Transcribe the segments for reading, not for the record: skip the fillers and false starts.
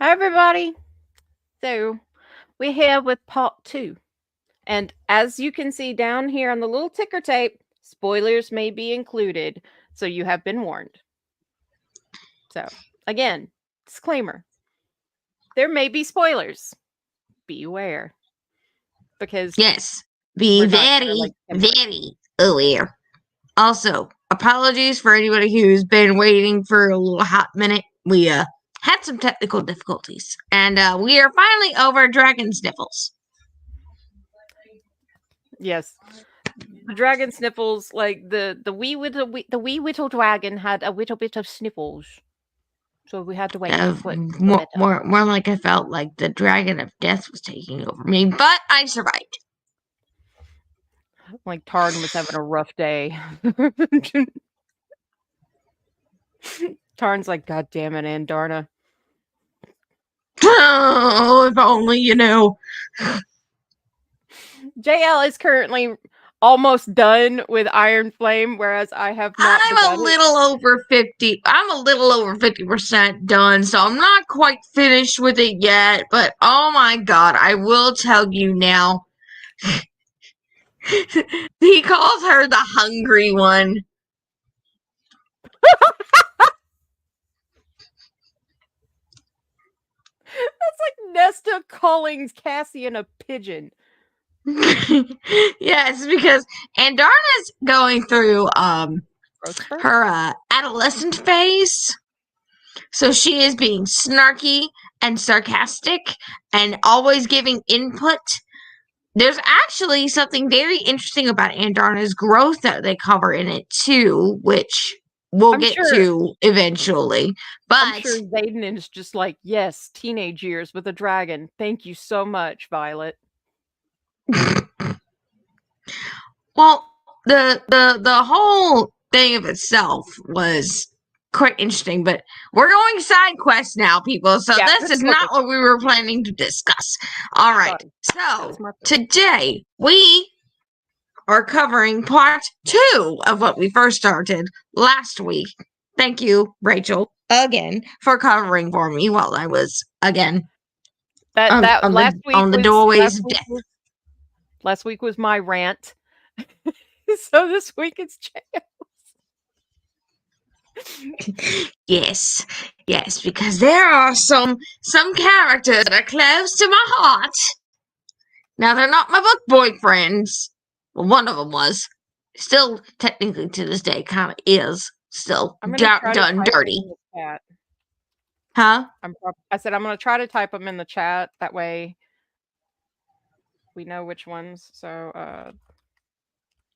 Hi, everybody. So, we're here with part two. And as you can see down here on the little ticker tape, spoilers may be included. So, you have been warned. So, again, disclaimer there may be spoilers. Beware. Because Yes, be we're not here very, like Tim Burton. very aware. Also, apologies for anybody who's been waiting for a little hot minute. We had some technical difficulties, and we are finally over Dragon Sniffles. Yes. The dragon sniffles, like the wee little dragon had a little bit of sniffles. So we had to wait for it to feel better. More like I felt like the Dragon of Death was taking over me, but I survived. Like Tarn was having a rough day. Tarn's like, God damn it, Andarna. Oh, if only you knew. JL is currently almost done with Iron Flame, whereas I have not begun it. I'm a little over 50% done, so I'm not quite finished with it yet, but oh my god, I will tell you now. He calls her the hungry one. That's like Nesta calling Cassian a pigeon. Yes, because Andarna's going through her adolescent phase. So she is being snarky and sarcastic and always giving input. There's actually something very interesting about Andarna's growth that they cover in it too, which we'll get to eventually. But I'm sure Zayden is just like, yes, teenage years with a dragon. Thank you so much, Violet. well, the whole thing of itself was quite interesting, but we're going side quest now, people. So this is not what we were planning to discuss. All right. So today we are covering part 2 of what we first started last week. Thank you, Rachel, again for covering for me while I was again on the doorways of death. Last week was my rant. So this week it's Yes, because there are some characters that are close to my heart. Now they're not my book boyfriends. Well, one of them was. Still, technically to this day, kind of is still done dirty. Huh? I said I'm gonna try to type them in the chat. That way, we know which ones. So,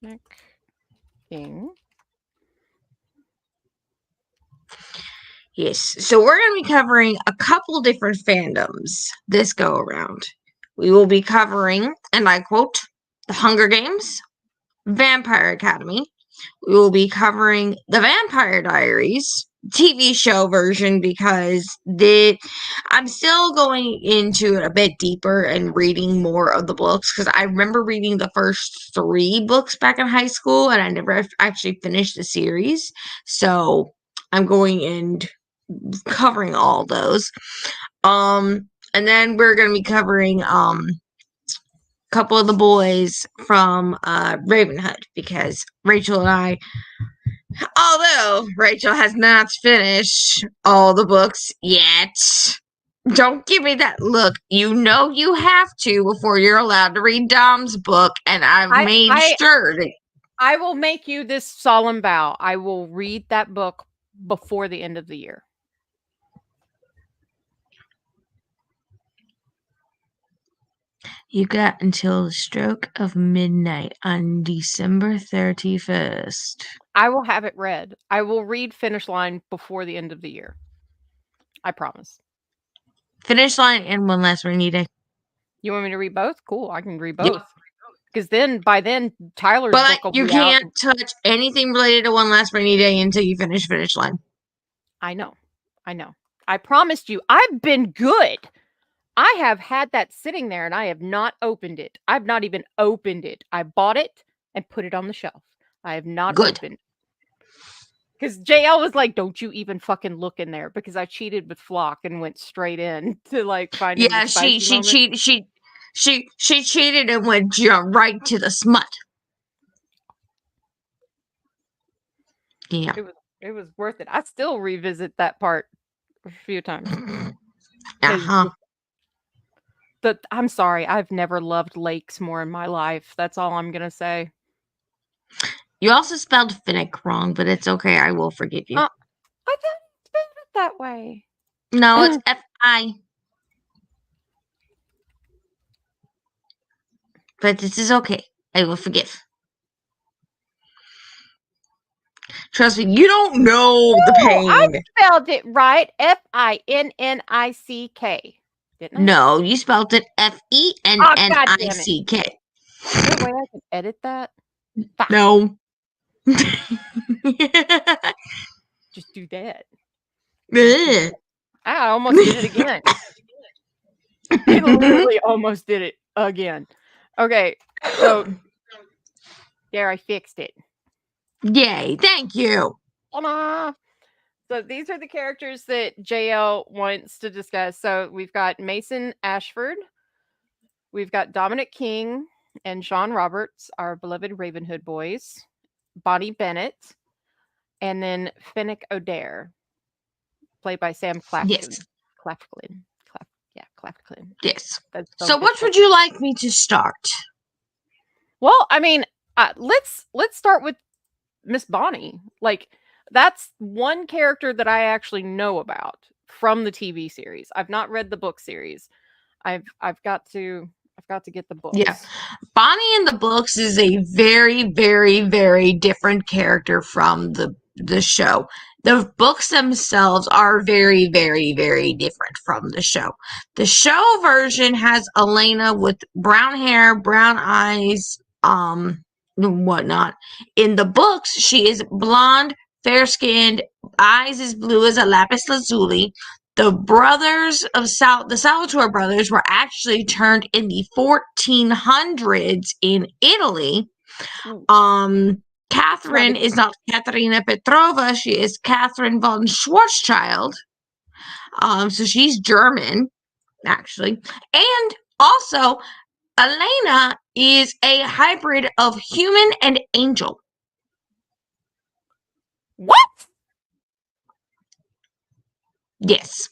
Nick King. Yes, so we're going to be covering a couple different fandoms this go around. We will be covering, and I quote, The Hunger Games, Vampire Academy. We will be covering The Vampire Diaries TV show version because I'm still going into it a bit deeper and reading more of the books because I remember reading the first 3 books back in high school and I never actually finished the series. So I'm going and covering all those. And then we're going to be covering couple of the boys from Ravenhood because Rachel and I, although Rachel has not finished all the books yet, don't give me that look. You know you have to before you're allowed to read Dom's book, and I've made sure that I will make you this solemn vow. I will read that book before the end of the year. You got until the stroke of midnight on December 31st. I will have it read. I will read Finish Line before the end of the year. I promise. Finish Line and One Last Rainy Day. You want me to read both? Cool, I can read both. Because by then, Tyler's book will you be can't out. touch anything related to One Last Rainy Day until you finish Line. I know. I promised you. I've been good. I have had that sitting there and I have not opened it. I've not even opened it. I bought it and put it on the shelf. I have not opened. Because JL was like, "Don't you even fucking look in there," because I cheated with Flock and went straight in to like finding the Yeah, spicy she moment. she cheated and went right to the smut. Yeah. It was worth it. I still revisit that part a few times because Uh-huh. I'm sorry, I've never loved lakes more in my life. That's all I'm gonna say. You also spelled Finnick wrong, but it's okay. I will forgive you. I didn't spell it that way. No, it's F-I. But this is okay. I will forgive. Trust me, you don't know the No, I pain. spelled it right. Finnick, didn't I? No, you spelled it Oh, god damn it! F-E-N-N-I-C-K. Is there a way I can edit that? Fuck. No. Just do that. Ugh. I almost did it again. I literally almost did it again. Okay, so there, I fixed it. Yay, thank you. Ta-da! So these are the characters that JL wants to discuss. So we've got Mason Ashford, we've got Dominic King and Sean Roberts, our beloved Ravenhood boys, Bonnie Bennett, and then Finnick O'Dare, played by Sam Claflin. Yes, Claflin. Claflin. yes. That's so So, what difficult. would you like me to start? Well, I mean, let's start with Miss Bonnie. Like, that's one character that I actually know about from the TV series. I've not read the book series. I've got to get the Yeah. books. Bonnie in the books is a very, very, very different character from the show. The books themselves are very, very, very different from the show. The show version has Elena with brown hair, brown eyes, whatnot. In the books, she is blonde, fair skinned, eyes as blue as a lapis lazuli. The brothers of the Salvatore brothers were actually turned in the 1400s in Italy. Ooh. Catherine is not Katerina Petrova, she is Catherine von Schwarzschild. So she's German, actually. And also, Elena is a hybrid of human and angel. What? Yes.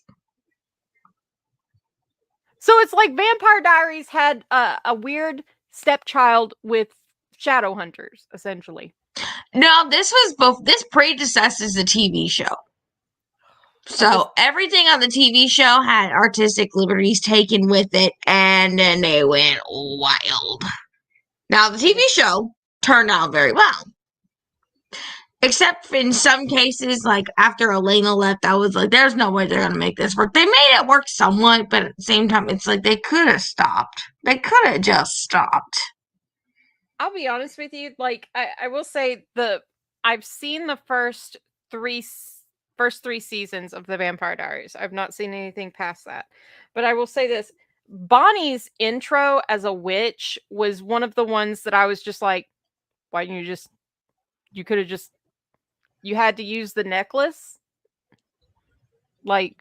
So it's like Vampire Diaries had a weird stepchild with shadow hunters, essentially. No, this predecesses the TV show. So everything on the TV show had artistic liberties taken with it, and then they went wild. Now, the TV show turned out very well. Except in some cases, like after Elena left, I was like, there's no way they're going to make this work. They made it work somewhat, but at the same time, it's like they could have stopped. They could have just stopped. I'll be honest with you. Like, I will say I've seen the first three seasons of the Vampire Diaries. I've not seen anything past that. But I will say this: Bonnie's intro as a witch was one of the ones that I was just like, why didn't you could have just, you had to use the necklace. Like,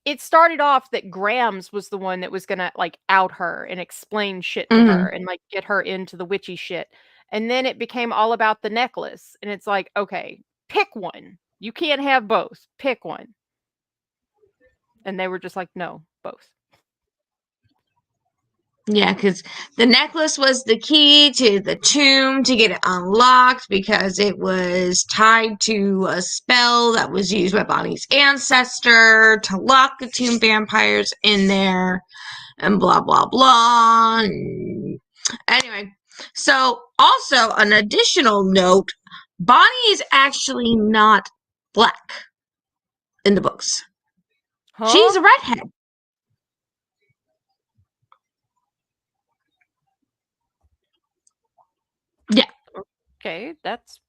it started off that Grams was the one that was gonna like out her and explain shit to her and like get her into the witchy shit. And then it became all about the necklace. And it's like, okay, pick one. You can't have both. Pick one. And they were just like, no, both. Yeah, because the necklace was the key to the tomb to get it unlocked because it was tied to a spell that was used by Bonnie's ancestor to lock the tomb vampires in there and blah, blah, blah. Anyway, so also an additional note, Bonnie is actually not black in the books. Huh? She's a redhead. Yeah. Okay, that's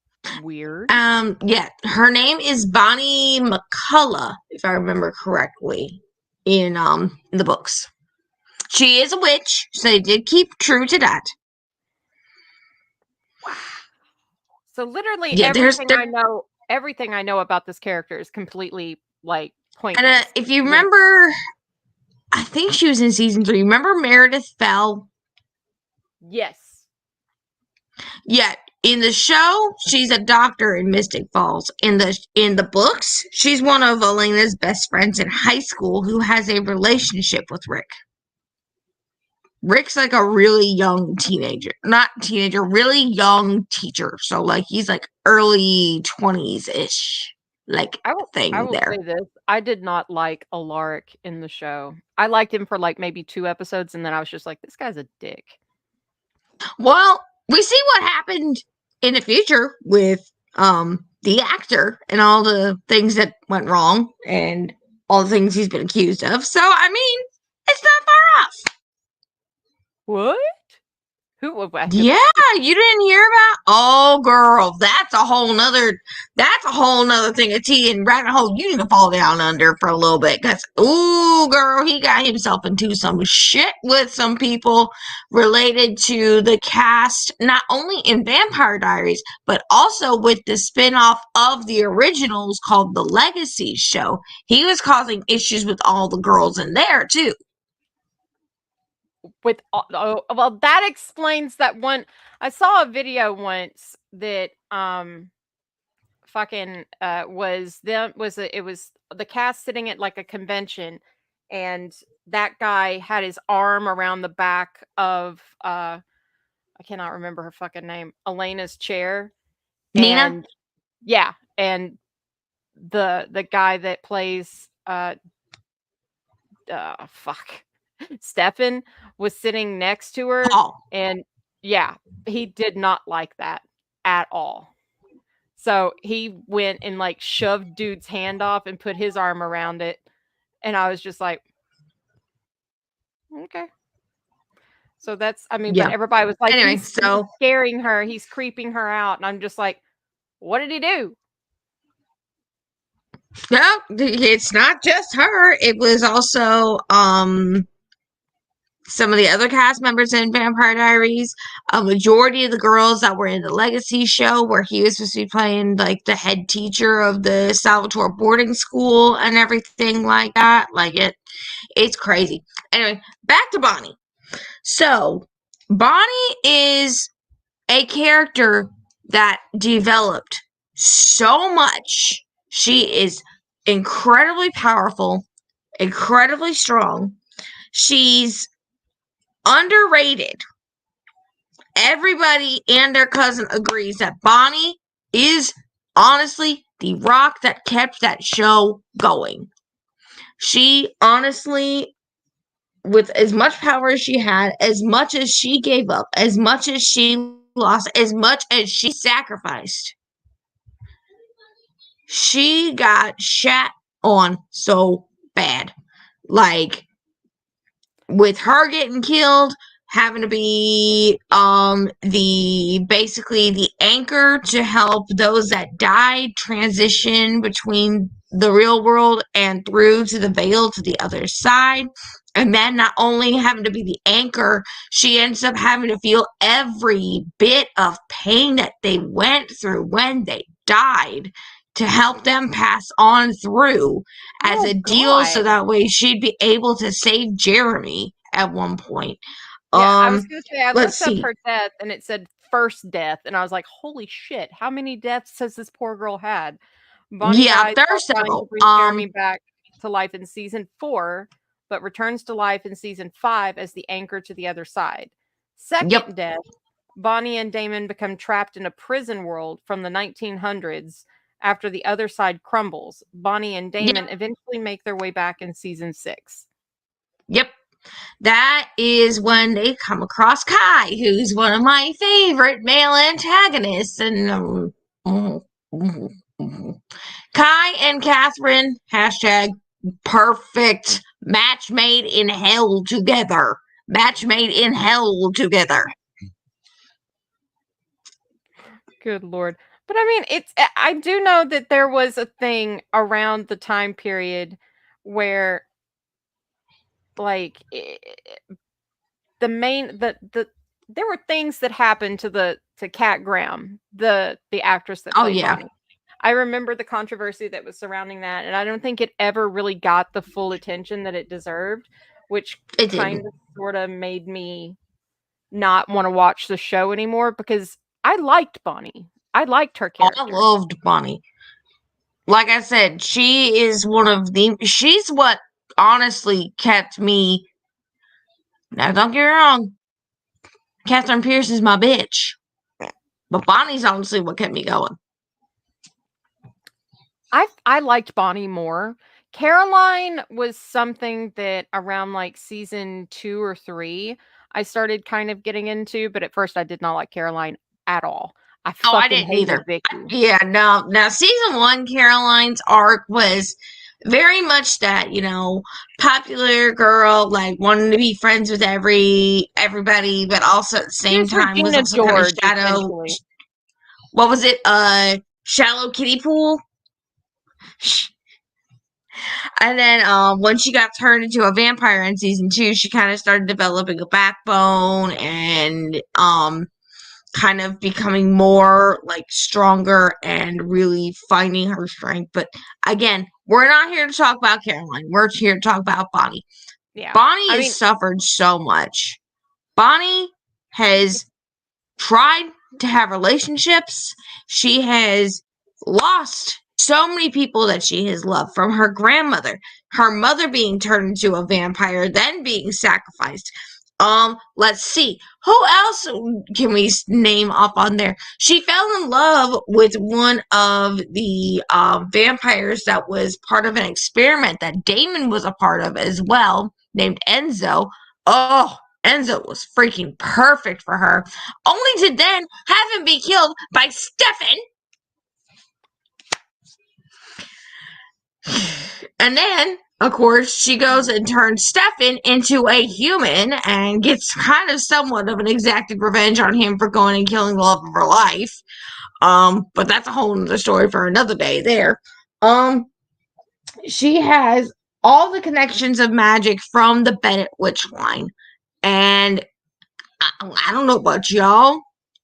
weird. Yeah, her name is Bonnie McCullough, if I remember correctly, in the books. She is a witch, so they did keep true to that. Wow. So literally Yeah, everything I know everything I know about this character is completely like And pointless. if you I mean, remember, I think she was in season 3. Remember Meredith Fell? yes. Yeah, in the show, she's a doctor in Mystic Falls. In the books, she's one of Elena's best friends in high school who has a relationship with Rick. Rick's like a really young teenager. Not teenager, really young teacher. So like he's like early 20s-ish. Like I thing will there. say this. I did not like Alaric in the show. I liked him for like maybe 2 episodes and then I was just like, this guy's a dick. Well, we see what happened in the future with the actor and all the things that went wrong and all the things he's been accused of. So I mean, it's not far off. What? Who Yeah, you didn't hear about? Oh, girl, that's a whole nother thing of tea and rabbit hole you need to fall down under for a little bit. Cause, ooh, girl, he got himself into some shit with some people related to the cast, not only in Vampire Diaries, but also with the spinoff of the originals called The Legacy Show. He was causing issues with all the girls in there too. with well, that explains that one. I saw a video once that fucking was them was it was the cast sitting at like a convention, and that guy had his arm around the back of I cannot remember her fucking name, Elena's chair, Nina? and yeah, and the guy that plays fuck Stefan was sitting next to her, Paul. and yeah, he did not like that at all. So he went and like shoved dude's hand off and put his arm around it. And I was just like, okay. So that's, I mean, but Yeah. everybody was like, Anyway, he's so scaring her, he's creeping her out. And I'm just like, what did he do? no, it's not just her. It was also some of the other cast members in Vampire Diaries. A majority of the girls that were in the Legacy show, where he was supposed to be playing like the head teacher of the Salvatore boarding school and everything like that. Like it's crazy. Anyway, back to Bonnie. So Bonnie is a character that developed so much. She is incredibly powerful, incredibly strong. She's underrated. Everybody and their cousin agrees that Bonnie is honestly the rock that kept that show going. She honestly, with as much power as she had, as much as she gave up, as much as she lost, as much as she sacrificed, she got shat on so bad. Like, with her getting killed, having to be the basically the anchor to help those that died transition between the real world and through to the veil to the other side. And then not only having to be the anchor, she ends up having to feel every bit of pain that they went through when they died to help them pass on through as Oh, a deal so God. that way she'd be able to save Jeremy at one point. Yeah, I was gonna say I Let's looked up see. her death and it said first death, and I was like, holy shit, how many deaths has this poor girl had? Bonnie Yeah, dies there are while trying to several. bring Jeremy back to life in season 4, but returns to life in season 5 as the anchor to the other side. Second Yep, death, Bonnie and Damon become trapped in a prison world from the 1900s after the other side crumbles. Bonnie and yep, Damon eventually make their way back in season 6. yep. That is when they come across Kai, who's one of my favorite male antagonists. And Kai and Catherine, hashtag perfect match made in hell together. Match made in hell together. Good lord. But I mean, I do know that there was a thing around the time period where like the main the there were things that happened to Kat Graham, the actress that Oh, played yeah. Bonnie. I remember the controversy that was surrounding that, and I don't think it ever really got the full attention that it deserved, which It kind didn't. of sort of made me not want to watch the show anymore because I liked Bonnie. I liked her Oh, I character. loved Bonnie. Like I said, she's what honestly kept me. Now, don't get me wrong, Catherine Pierce is my bitch. But Bonnie's honestly what kept me going. I liked Bonnie more. Caroline was something that around like season 2 or 3 I started kind of getting into, but at first I did not like Caroline at all. I Oh, I fucking didn't hated either. Vicky. Yeah, no. Now, season 1, Caroline's arc was very much that, popular girl, like wanting to be friends with everybody, but also at the She same was time was Regina also kind of George shadow. essentially. What was it? Shallow kiddie pool. And then when she got turned into a vampire in season 2, she kind of started developing a backbone and kind of becoming more like stronger and really finding her strength. But again, we're not here to talk about Caroline. We're here to talk about Bonnie. Yeah. Bonnie I has mean, suffered so much. Bonnie has tried to have relationships. She has lost so many people that she has loved, from her grandmother, her mother being turned into a vampire, then being sacrificed. Let's see. Who else can we name up on there? She fell in love with one of the vampires that was part of an experiment that Damon was a part of as well, named Enzo. Oh, Enzo was freaking perfect for her, only to then have him be killed by Stefan. And then, of course, she goes and turns Stefan into a human and gets kind of somewhat of an exacted revenge on him for going and killing the love of her life. But that's a whole other story for another day there. She has all the connections of magic from the Bennett witch line. And I don't know about y'all.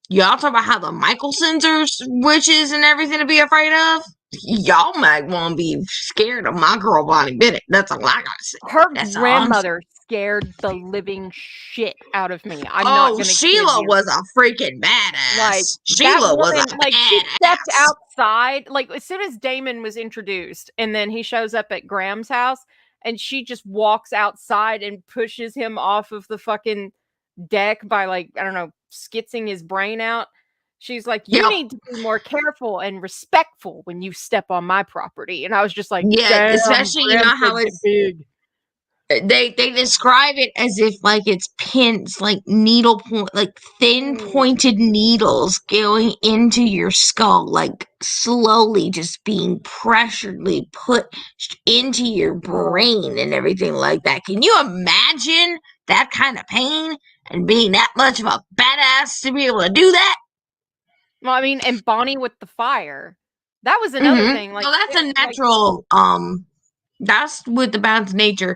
Y'all talk about how the Michelsons are witches and everything to be afraid of. Y'all might want to be scared of my girl Bonnie Bennett. That's all I gotta say. her That's all I'm saying. grandmother scared the living shit out of me. I'm not Oh, gonna kid Sheila you. was a freaking Like, badass. that Sheila was a woman, like, she stepped badass. outside, like, as soon as Damon was introduced, and then he shows up at Graham's house, and she just walks outside and pushes him off of the fucking deck by, like, I don't know, skitzing his brain out. She's like, "You Yep. need to be more careful and respectful when you step on my property." And I was just like, Yeah, "Damn, especially Graham how said get it's big." they describe it as if like it's pins, like needle point, like thin pointed needles going into your skull, like slowly just being pressuredly put into your brain and everything like that. Can you imagine that kind of pain and being that much of a badass to be able to do that? Well, I mean, and Bonnie with the fire. That was another thing, like, So that's a like natural that's with the balance of nature.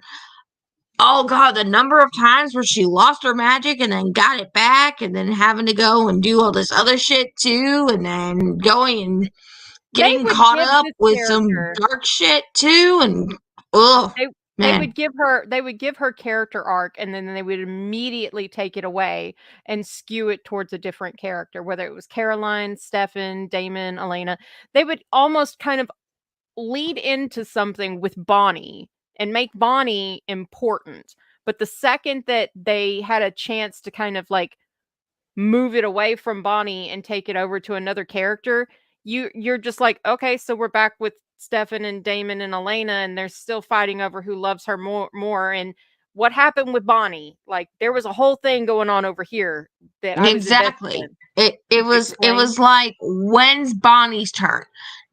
Oh god, the number of times where she lost her magic and then got it back, and then having to go and do all this other shit too, and then going and they getting would caught give up this with some character dark shit too, and oh they they man. would give her character arc, and then they would immediately take it away and skew it towards a different character, whether it was Caroline, Stefan, Damon, Elena. They would almost kind of lead into something with Bonnie and make Bonnie important. But the second that they had a chance to kind of like move it away from Bonnie and take it over to another character, you're just like, okay, so we're back with Stefan and Damon and Elena, and they're still fighting over who loves her more. And what happened with Bonnie? Like, there was a whole thing going on over here that I was invested Exactly. in. It Could you was explain? like, when's Bonnie's turn?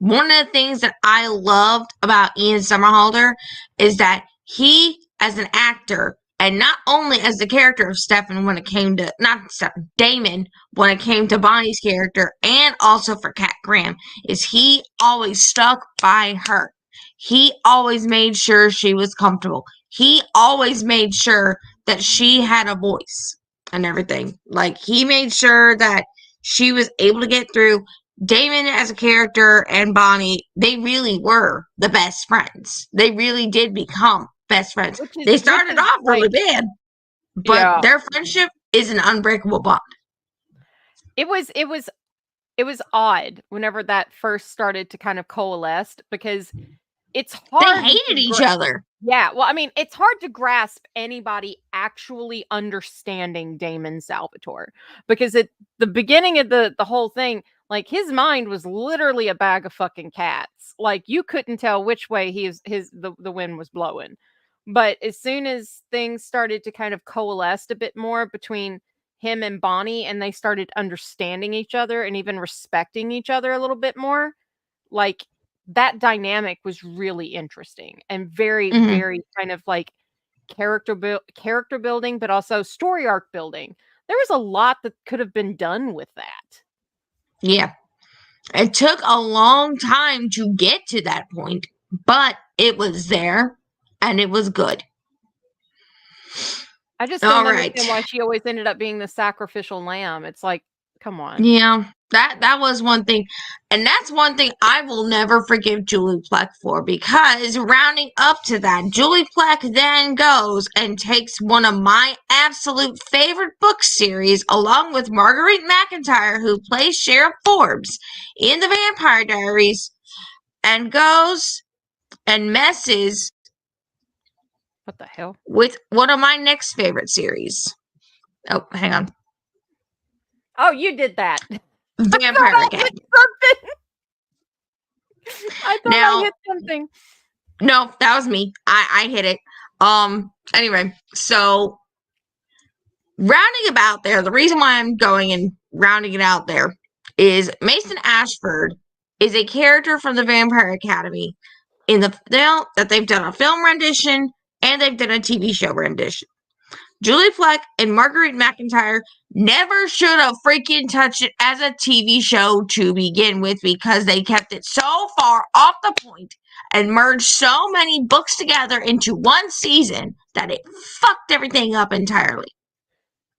One of the things that I loved about Ian Somerhalder is that he, as an actor, and not only as the character of Stefan when it came to not Stefan, Damon when it came to Bonnie's character, and also for Cat Graham, is he always stuck by her. He always made sure she was comfortable. He always made sure that she had a voice and everything. Like, he made sure that she was able to get through. Damon as a character and Bonnie, they really were the best friends. They really did become best friends. They started off really bad, but their friendship is an unbreakable bond. It was odd whenever that first started to kind of coalesce, because it's hard. They hated each other. Yeah, well, I mean, it's hard to grasp anybody actually understanding Damon Salvatore, because at the beginning of the whole thing, like, his mind was literally a bag of fucking cats. Like, you couldn't tell which way the wind was blowing. But as soon as things started to kind of coalesce a bit more between him and Bonnie, and they started understanding each other and even respecting each other a little bit more, like, that dynamic was really interesting and very, very kind of like character building, but also story arc building. There was a lot that could have been done with that. Yeah. It took a long time to get to that point, but it was there and it was good. I just don't understand why she always ended up being the sacrificial lamb. It's like, come on. Yeah, that was one thing. And that's one thing I will never forgive Julie Plec for, because rounding up to that, Julie Plec then goes and takes one of my absolute favorite book series, along with Marguerite McIntyre, who plays Sheriff Forbes in the Vampire Diaries, and goes and messes what the hell with one of my next favorite series. Oh, hang on. Oh, you did that. Vampire Academy. I thought I hit something. No, that was me. I hit it. Anyway, so rounding about there, the reason why I'm going and rounding it out there is Mason Ashford is a character from the Vampire Academy in the film that they've done a film rendition and they've done a TV show rendition. Julie Plec and Marguerite McIntyre never should have freaking touched it as a TV show to begin with, because they kept it so far off the point and merged so many books together into one season that it fucked everything up entirely.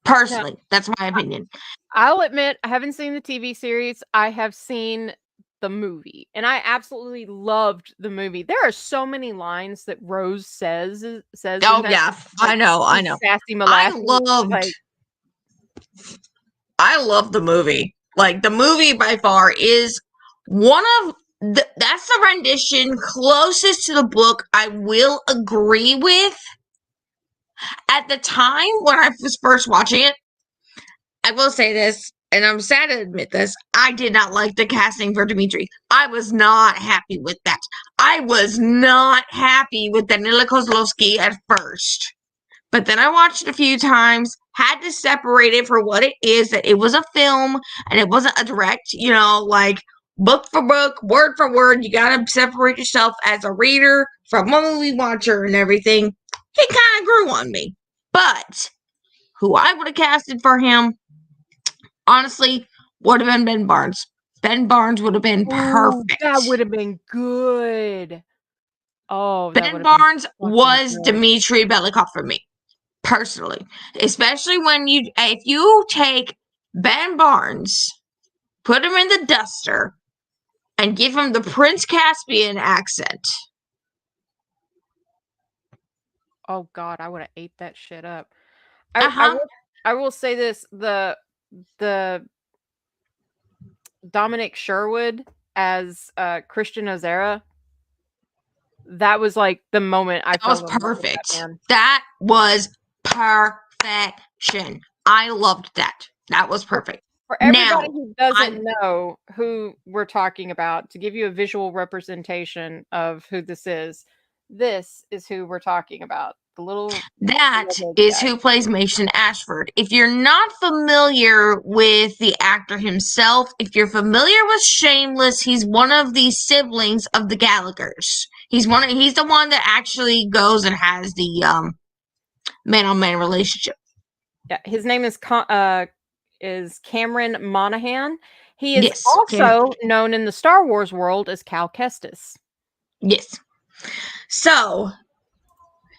Personally, that's my opinion. I'll admit, I haven't seen the TV series. I have seen the movie, and I absolutely loved the movie. There are so many lines that Rose says. Oh yeah, I know. Sassy molasses. I love the movie. Like, the movie by far is one of that's the rendition closest to the book I will agree with. At the time when I was first watching it, I will say this, and I'm sad to admit this, I did not like the casting for Dimitri. I was not happy with that. I was not happy with Danila Kozlowski at first. But then I watched it a few times, had to separate it for what it is, that it was a film, and it wasn't a direct, like, book for book, word for word. You gotta separate yourself as a reader from a movie watcher and everything. It kind of grew on me. But who I would have casted for him, honestly, would have been Ben Barnes. Ben Barnes would have been perfect. That would have been good. Oh, Ben Barnes was Dmitry Belikov for me, personally. Especially if you take Ben Barnes, put him in the duster, and give him the Prince Caspian accent. Oh God, I would have ate that shit up. I will say this: the Dominic Sherwood as Christian Ozera, that was like the moment I felt was perfect. That was perfection. I loved that. That was perfect. For everybody who doesn't know who we're talking about, to give you a visual representation of who this is who we're talking about. That is who plays Mason Ashford. If you're not familiar with the actor himself, if you're familiar with Shameless, he's one of the siblings of the Gallaghers. He's the one that actually goes and has the man-on-man relationship. Yeah, his name is Cameron Monaghan. He is also known in the Star Wars world as Cal Kestis. Yes. So,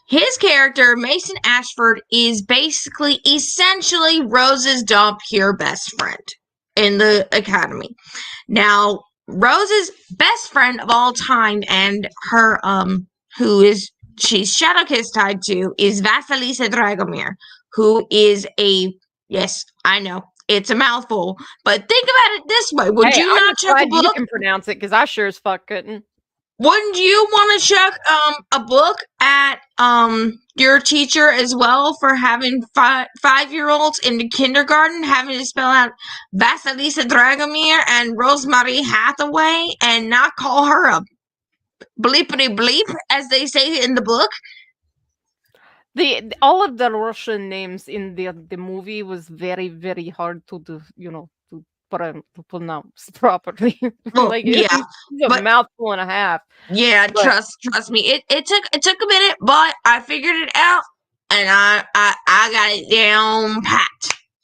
his character, Mason Ashford, is essentially Rose's pure best friend. in the academy. Now, Rose's best friend of all time and her, she's Shadowkiss tied to, is Vasilisa Dragomir, who is yes, I know, it's a mouthful, but think about it this way. Would Hey, you I'm not just check a glad you book? can pronounce it because I sure as fuck couldn't. Wouldn't you want to check a book at your teacher as well for having 5-year-olds in the kindergarten having to spell out Vasilisa Dragomir and Rosemary Hathaway and not call her a bleepity bleep as they say in the book? All of the Russian names in the movie was very, very hard to do, to pronounce properly. Well, Like yeah, it's a but mouthful and a half. yeah, But trust me. It took a minute, but I figured it out and I got it down pat.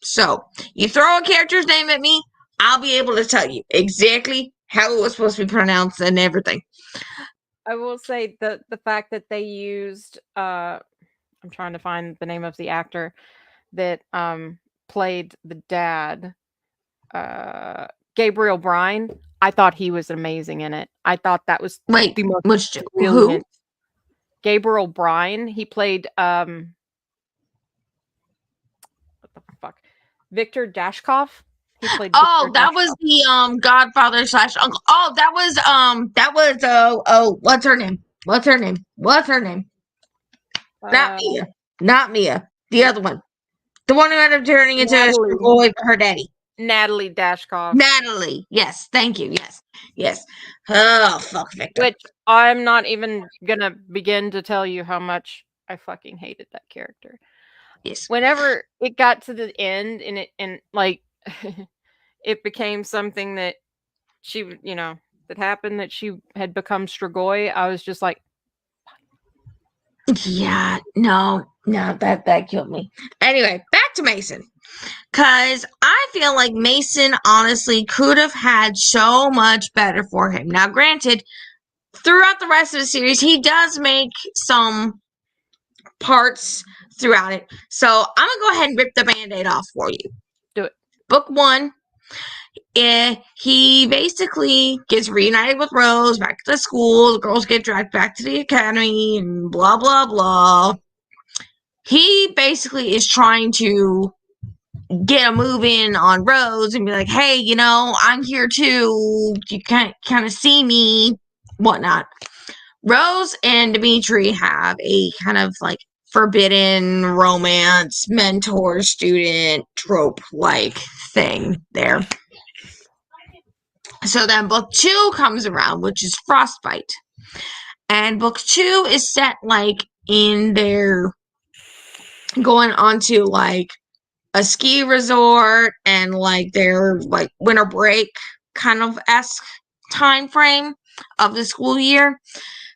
So you throw a character's name at me, I'll be able to tell you exactly how it was supposed to be pronounced and everything. I will say the fact that they used I'm trying to find the name of the actor that played the dad, Gabriel Bryan. I thought he was amazing in it. I thought that was Wait, the most who? brilliant. Gabriel Bryan. He played what the fuck? Victor Dashkov. He played Oh, Victor that Dashkov. was the Godfather / uncle. Oh, that was what's her name? What's her name? Not Mia. The other one. The one who ended up turning into a boy for her daddy. Natalie Dashkov. Natalie. Yes, thank you. Yes. Oh, fuck Victor. Which I'm not even gonna begin to tell you how much I fucking hated that character. Yes. Whenever it got to the end and like it became something that she, that happened, that she had become Strigoi, I was just like, yeah, no, that killed me. Anyway, back to Mason. Because I feel like Mason honestly could have had so much better for him. Now, granted, throughout the rest of the series, he does make some parts throughout it. So I'm going to go ahead and rip the Band-Aid off for you. do it. Book 1. He basically gets reunited with Rose, back to the school. The girls get dragged back to the academy, and blah, blah, blah. He basically is trying to get a move in on Rose and be like, hey, I'm here too. You can't kind of see me, whatnot. Rose and Dimitri have a kind of like forbidden romance, mentor, student trope like thing there. So then book 2 comes around, which is Frostbite. And book 2 is set like in their going onto like a ski resort and like their like winter break kind of esque time frame of the school year.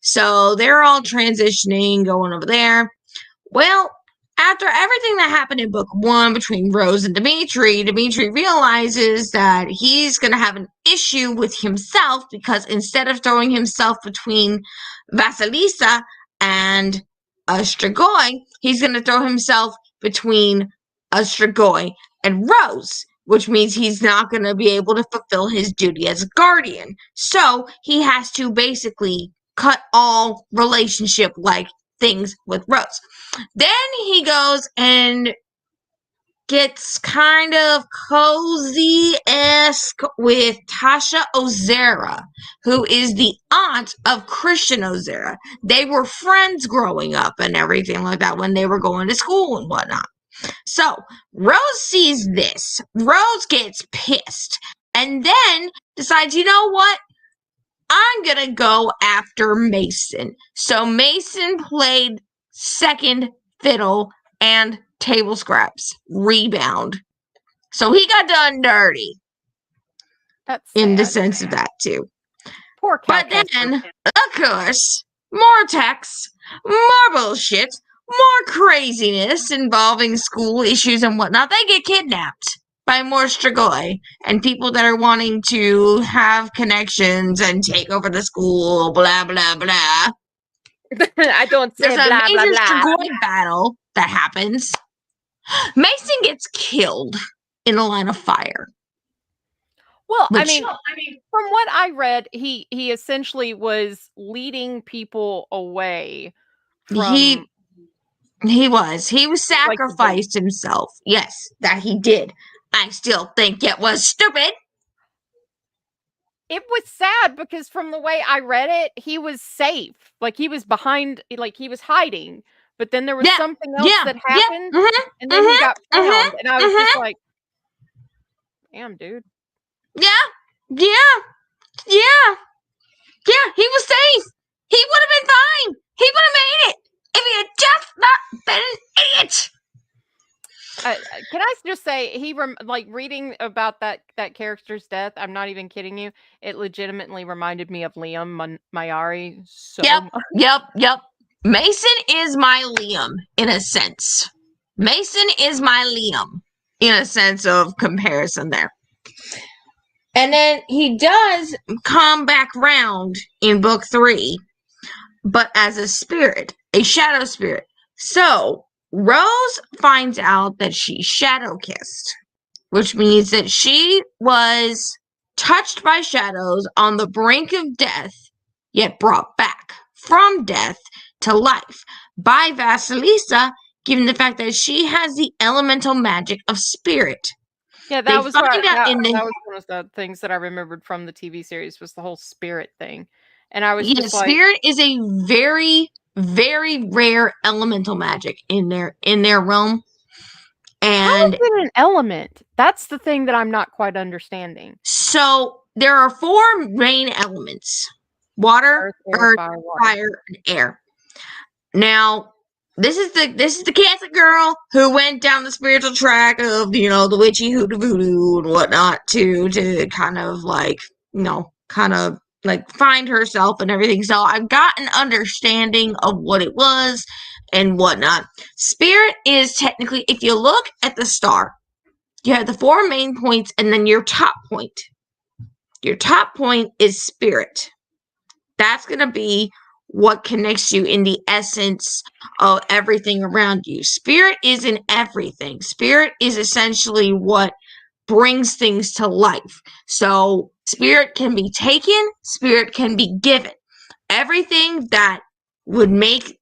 So they're all transitioning, going over there. Well, after everything that happened in book 1 between Rose and Dimitri realizes that he's going to have an issue with himself because instead of throwing himself between Vasilisa and Strigoi, he's going to throw himself between Strigoi and Rose, which means he's not going to be able to fulfill his duty as a guardian. So he has to basically cut all relationship like things with Rose. Then he goes and gets kind of cozy-esque with Tasha Ozera, who is the aunt of Christian Ozera. They were friends growing up and everything like that when they were going to school and whatnot. So Rose sees this. Rose gets pissed and then decides, you know what? I'm going to go after Mason. So Mason played second fiddle and table scraps, rebound. So he got done dirty. That's in the sad. sense of that too. Poor cat. But then, of course, more text, more bullshit, more craziness involving school issues and whatnot. They get kidnapped by more Strigoi and people that are wanting to have connections and take over the school, blah, blah, blah. I don't say There's a blah, blah, major blah. Strigoi battle that happens. Mason gets killed in a line of fire. Well, I Which mean, from what I read, he essentially was leading people away from he was like the base. sacrificed himself. Yes, that he did. I still think it was stupid. It was sad because from the way I read it, he was safe. Like he was behind, like he was hiding. But then there was Yeah, something else yeah, that yeah. happened, and then he Mhm, got mhm, found, and I was just mhm. like, "Damn, dude." Yeah, yeah, yeah, yeah. He was safe. He would have been fine. He would have made it if he had just not been an idiot. Can I just say like reading about that character's death? I'm not even kidding you. It legitimately reminded me of Liam Mayari so Yep, much. yep. Mason is my Liam in a sense. Mason is my Liam in a sense of comparison there. And then he does come back round in book 3, but as a spirit, a shadow spirit. So Rose finds out that she's shadow kissed, which means that she was touched by shadows on the brink of death, yet brought back from death to life by Vasilisa, given the fact that she has the elemental magic of spirit. Yeah, They that was find out in the that was one of the things that I remembered from the TV series was the whole spirit thing. And I was yeah, just like, spirit is a very, very rare elemental magic in their realm. how is And it an element? That's the thing that I'm not quite understanding. so there are 4 main elements: water, Earth, air, earth, fire, water. fire, and air. Now, this is the Catholic girl who went down the spiritual track of, the witchy hoodoo voodoo and whatnot to kind of like, kind of like find herself and everything. So I've got an understanding of what it was and whatnot. Spirit is technically, if you look at the star, you have the 4 main points and then your top point. Your top point is spirit. That's going to be what connects you in the essence of everything around you. Spirit is in everything. Spirit is essentially what brings things to life. So, spirit can be taken, spirit can be given. Everything that would make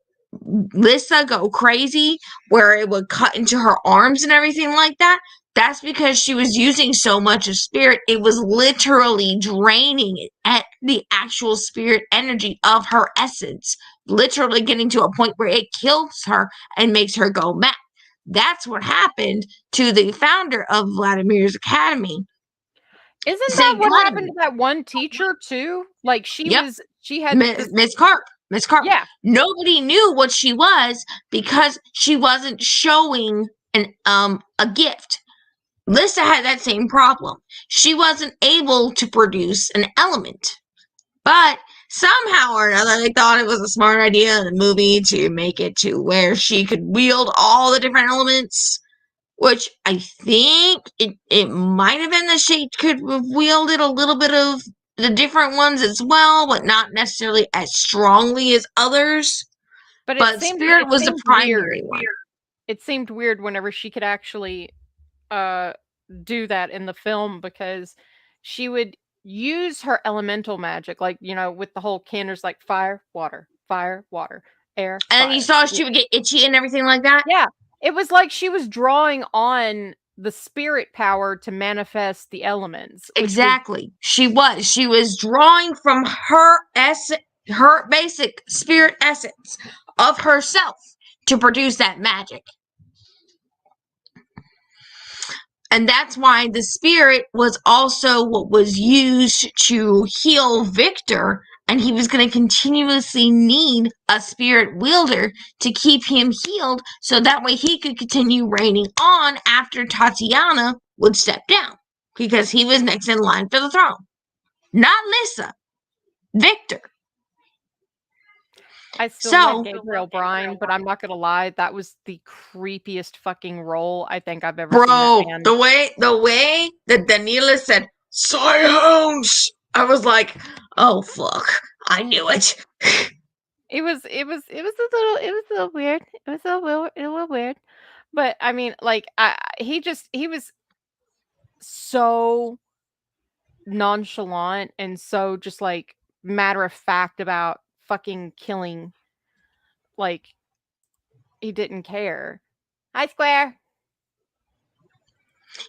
Lissa go crazy, where it would cut into her arms and everything like that, that's because she was using so much of spirit. It was literally draining at the actual spirit energy of her essence, literally getting to a point where it kills her and makes her go mad. That's what happened to the founder of Vladimir's Academy, Isn't that St. what happened Vladimir. to that one teacher too? Like Yep, she had this. Miss Carp. Miss Carp. Yeah, Nobody knew what she was because she wasn't showing a gift. Lissa had that same problem. She wasn't able to produce an element. But somehow or another, they thought it was a smart idea in the movie to make it to where she could wield all the different elements, which I think it might have been that she could have wielded a little bit of the different ones as well, but not necessarily as strongly as others. but But spirit it was the seemed primary weird. one. It seemed weird whenever she could actually uh do that in the film because she would use her elemental magic, like with the whole candles, like fire, water, air, And then you fire. saw she would get itchy and everything like that. Yeah, it was like she was drawing on the spirit power to manifest the elements, which was Exactly. She was. She was drawing from her basic spirit essence of herself to produce that magic. And that's why the spirit was also what was used to heal Victor, and he was going to continuously need a spirit wielder to keep him healed so that way he could continue reigning on after Tatiana would step down, because he was next in line for the throne. Not Lissa, Victor. I still love So, Gabriel Bryan, but I'm not gonna lie, that was the creepiest fucking role I think I've ever seen that bro, man. the way that Daniela said silence, I was like, oh fuck, I knew it. It was a little weird. It was a little weird. But I mean, like he was so nonchalant and so just like matter of fact about fucking killing. Like he didn't care. Hi, Square.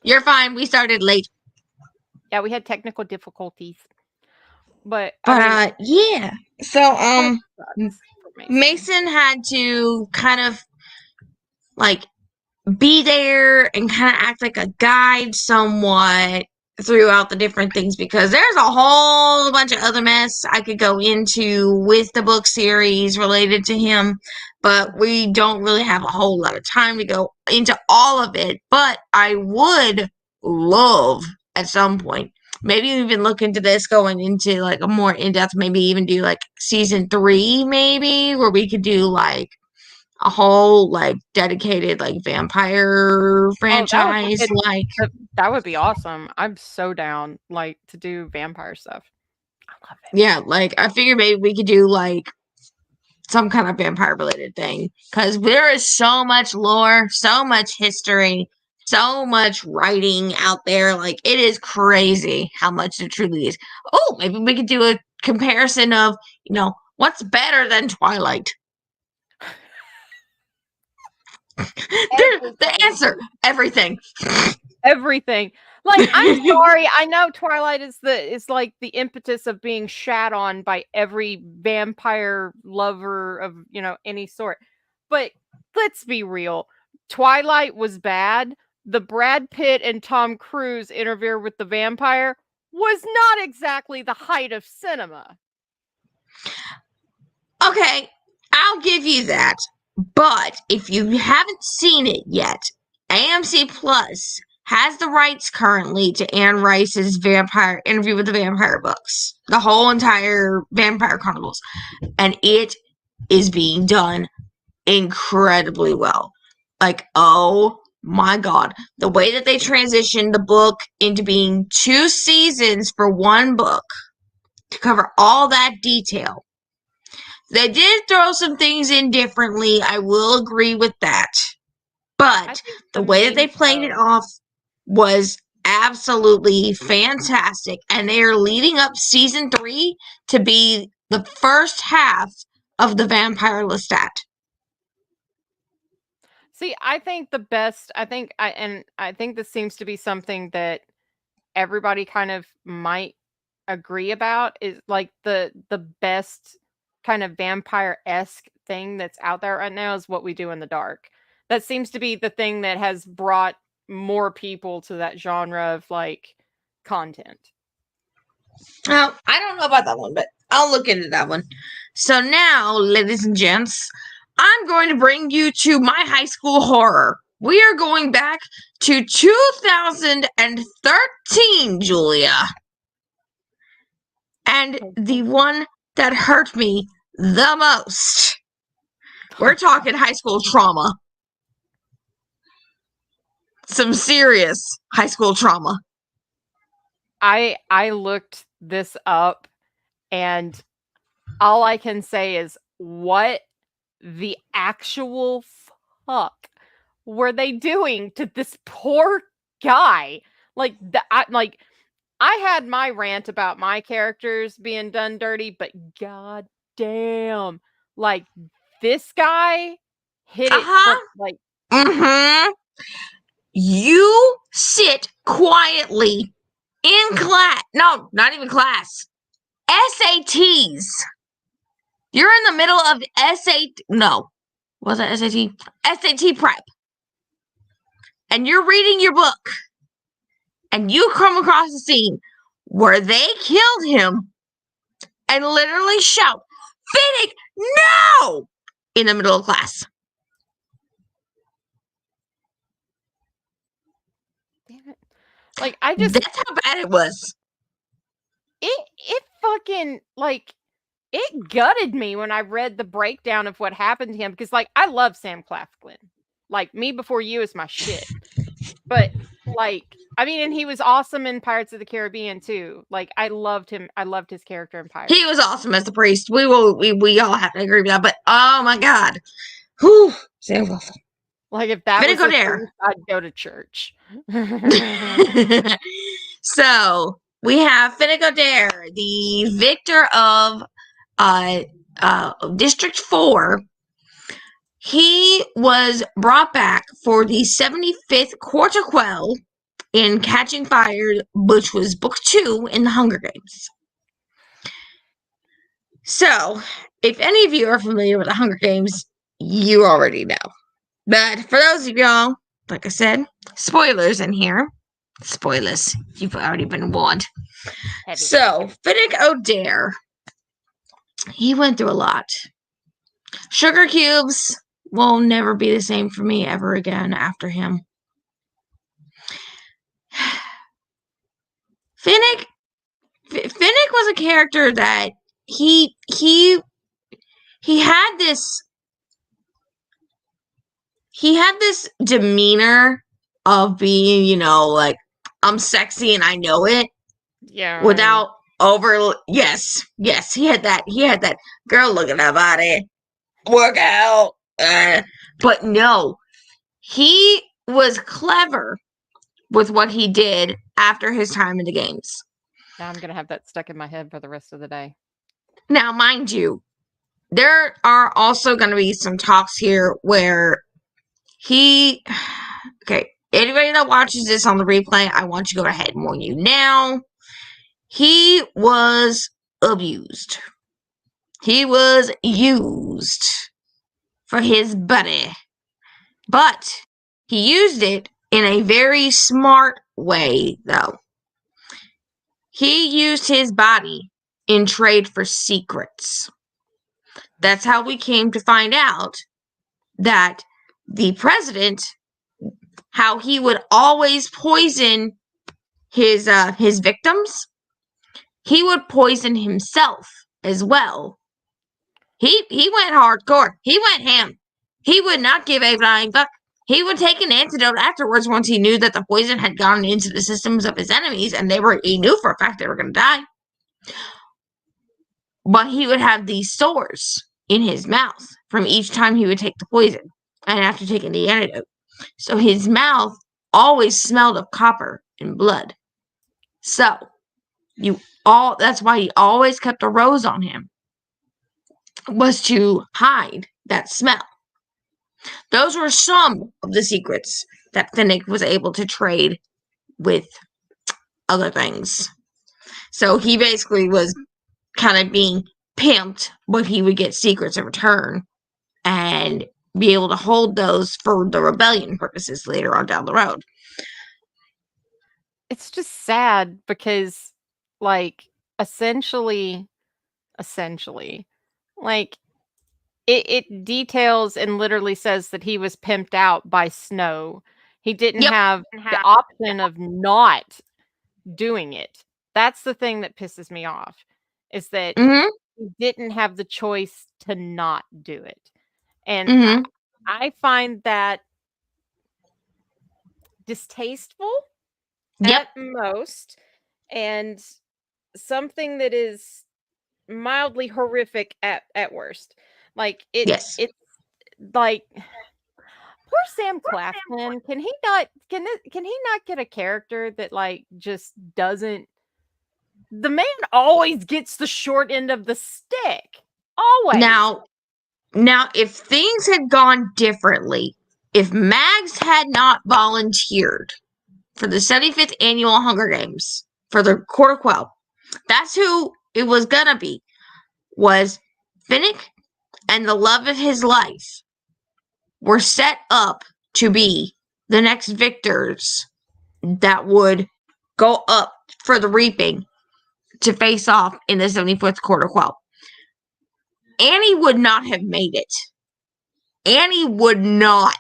You're fine. We started late. Yeah, we had technical difficulties, but I But mean, yeah. So hope M- sucks for Mason. Mason had to kind of like be there and kind of act like a guide somewhat throughout the different things, because there's a whole bunch of other mess I could go into with the book series related to him, but we don't really have a whole lot of time to go into all of it. But I would love at some point maybe even look into this, going into like a more in-depth, maybe even do like season 3, maybe, where we could do like a whole like dedicated like vampire Oh, franchise. Like, that would be awesome. I'm so down, like, to do vampire stuff. I love it. yeah, like I figured maybe we could do like some kind of vampire related thing, because there is so much lore, so much history, so much writing out there. Like, it is crazy how much it truly is. Oh, maybe we could do a comparison of, what's better than Twilight. The answer, everything. Everything. Like, I'm sorry, I know Twilight is like the impetus of being shat on by every vampire lover of, any sort. But let's be real. Twilight was bad. The Brad Pitt and Tom Cruise interview with the vampire was not exactly the height of cinema. Okay, I'll give you that. But if you haven't seen it yet, AMC Plus has the rights currently to Anne Rice's Vampire Interview with the Vampire books, the whole entire Vampire Chronicles, and it is being done incredibly well. Like, oh my god, the way that they transitioned the book into being 2 seasons for one book to cover all that detail. They did throw some things in differently, I will agree with that. But the way that they played it off was absolutely fantastic. And they are leading up season 3 to be the first half of the Vampire Lestat. See, I think the best, I think this seems to be something that everybody kind of might agree about, is like the best kind of vampire-esque thing that's out there right now is What We Do in the Dark. That seems to be the thing that has brought more people to that genre of like content. Well, I don't know about that one, but I'll look into that one. So now, ladies and gents, I'm going to bring you to my high school horror. We are going back to 2013, Julia. And the one that hurt me the most. We're talking high school trauma. Some serious high school trauma. I looked this up, and all I can say is, what the actual fuck were they doing to this poor guy? Like, I had my rant about my characters being done dirty, but god damn, like, this guy hit it from, like, You sit quietly in class. No, not even class. SATs. You're in the middle of SAT. No. Was that SAT? SAT prep. And you're reading your book. And you come across a scene where they killed him and literally shout, Finnick, no! In the middle of class. damn it. Like, that's how bad it was. It fucking, like, it gutted me when I read the breakdown of what happened to him, because, like, I love Sam Claflin. Like, Me Before You is my shit. But, like, I mean, and he was awesome in Pirates of the Caribbean too. Like, I loved him. I loved his character in Pirates. He was awesome as the priest. We all have to agree with that. But oh my god, whew, Sam Claflin. Like, if that was a priest, I'd go to church. So we have Finnick Odair, the victor of District 4. He was brought back for the 75th Quarter Quell in Catching Fire, which was book 2 in the Hunger Games. So, if any of you are familiar with the Hunger Games, you already know. But for those of y'all, like I said, spoilers in here. Spoilers. You've already been warned. Heavy. So, Finnick Odair, he went through a lot. Sugar cubes will never be the same for me ever again after him. Finnick was a character that he had this demeanor of being, you know, like, I'm sexy and I know it. Yeah. Without over, yes, he had that girl, look at that body, work out. But no, he was clever with what he did after his time in the games. Now I'm going to have that stuck in my head for the rest of the day. Now, mind you, there are also going to be some talks here where okay, anybody that watches this on the replay, I want you to go ahead and warn you now. He was abused. He was used for his buddy. But he used it in a very smart way, though. He used his body in trade for secrets. That's how we came to find out that the president, how he would always poison his victims, he would poison himself as well. He went hardcore. He went ham. He would not give a flying fuck. He would take an antidote afterwards once he knew that the poison had gone into the systems of his enemies and he knew for a fact they were going to die. But he would have these sores in his mouth from each time he would take the poison and after taking the antidote. So his mouth always smelled of copper and blood. So that's why he always kept a rose on him, was to hide that smell. Those were some of the secrets that Finnick was able to trade with other things. So he basically was kind of being pimped, but he would get secrets in return and be able to hold those for the rebellion purposes later on down the road. It's just sad because, like, essentially, like, it details and literally says that he was pimped out by Snow. He didn't have the option of not doing it. That's the thing that pisses me off, is that he didn't have the choice to not do it. And I find that distasteful at most, and something that is mildly horrific at worst. Like it's like poor Sam Claflin. Can he not get a character that, like, just doesn't? The man always gets the short end of the stick. Always. Now, if things had gone differently, if Mags had not volunteered for the 75th annual Hunger Games for the Quarter Quell, that's who it was gonna be. Was Finnick and the love of his life were set up to be the next victors that would go up for the reaping to face off in the 74th Quarter Quell. Annie would not have made it. Annie would not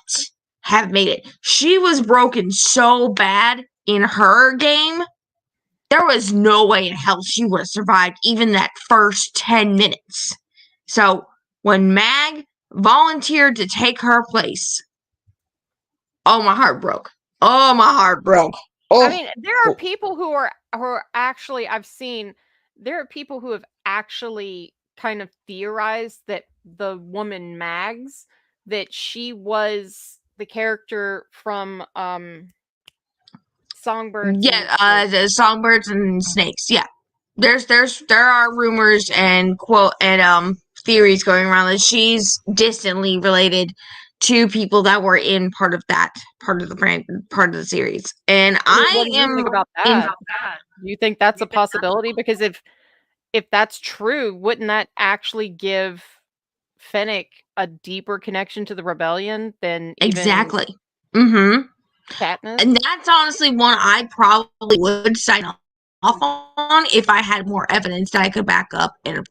have made it. She was broken so bad in her game, there was no way in hell she would have survived even that first 10 minutes. So when Mag volunteered to take her place, oh, my heart broke. Oh, my heart broke. Oh. I mean, there are people who are actually, I've seen, there are people who have actually kind of theorized that the woman Mags, that she was the character from songbirds and Yeah, the songbirds and snakes. Yeah, there are rumors and theories going around that she's distantly related to people that were in part of the series. And what I do you am think about in. that? Do you think that's a possibility? Because if that's true, wouldn't that actually give Fennec a deeper connection to the rebellion than even Exactly. Mm-hmm. Katniss? And that's honestly one I probably would sign off on if I had more evidence that I could back up and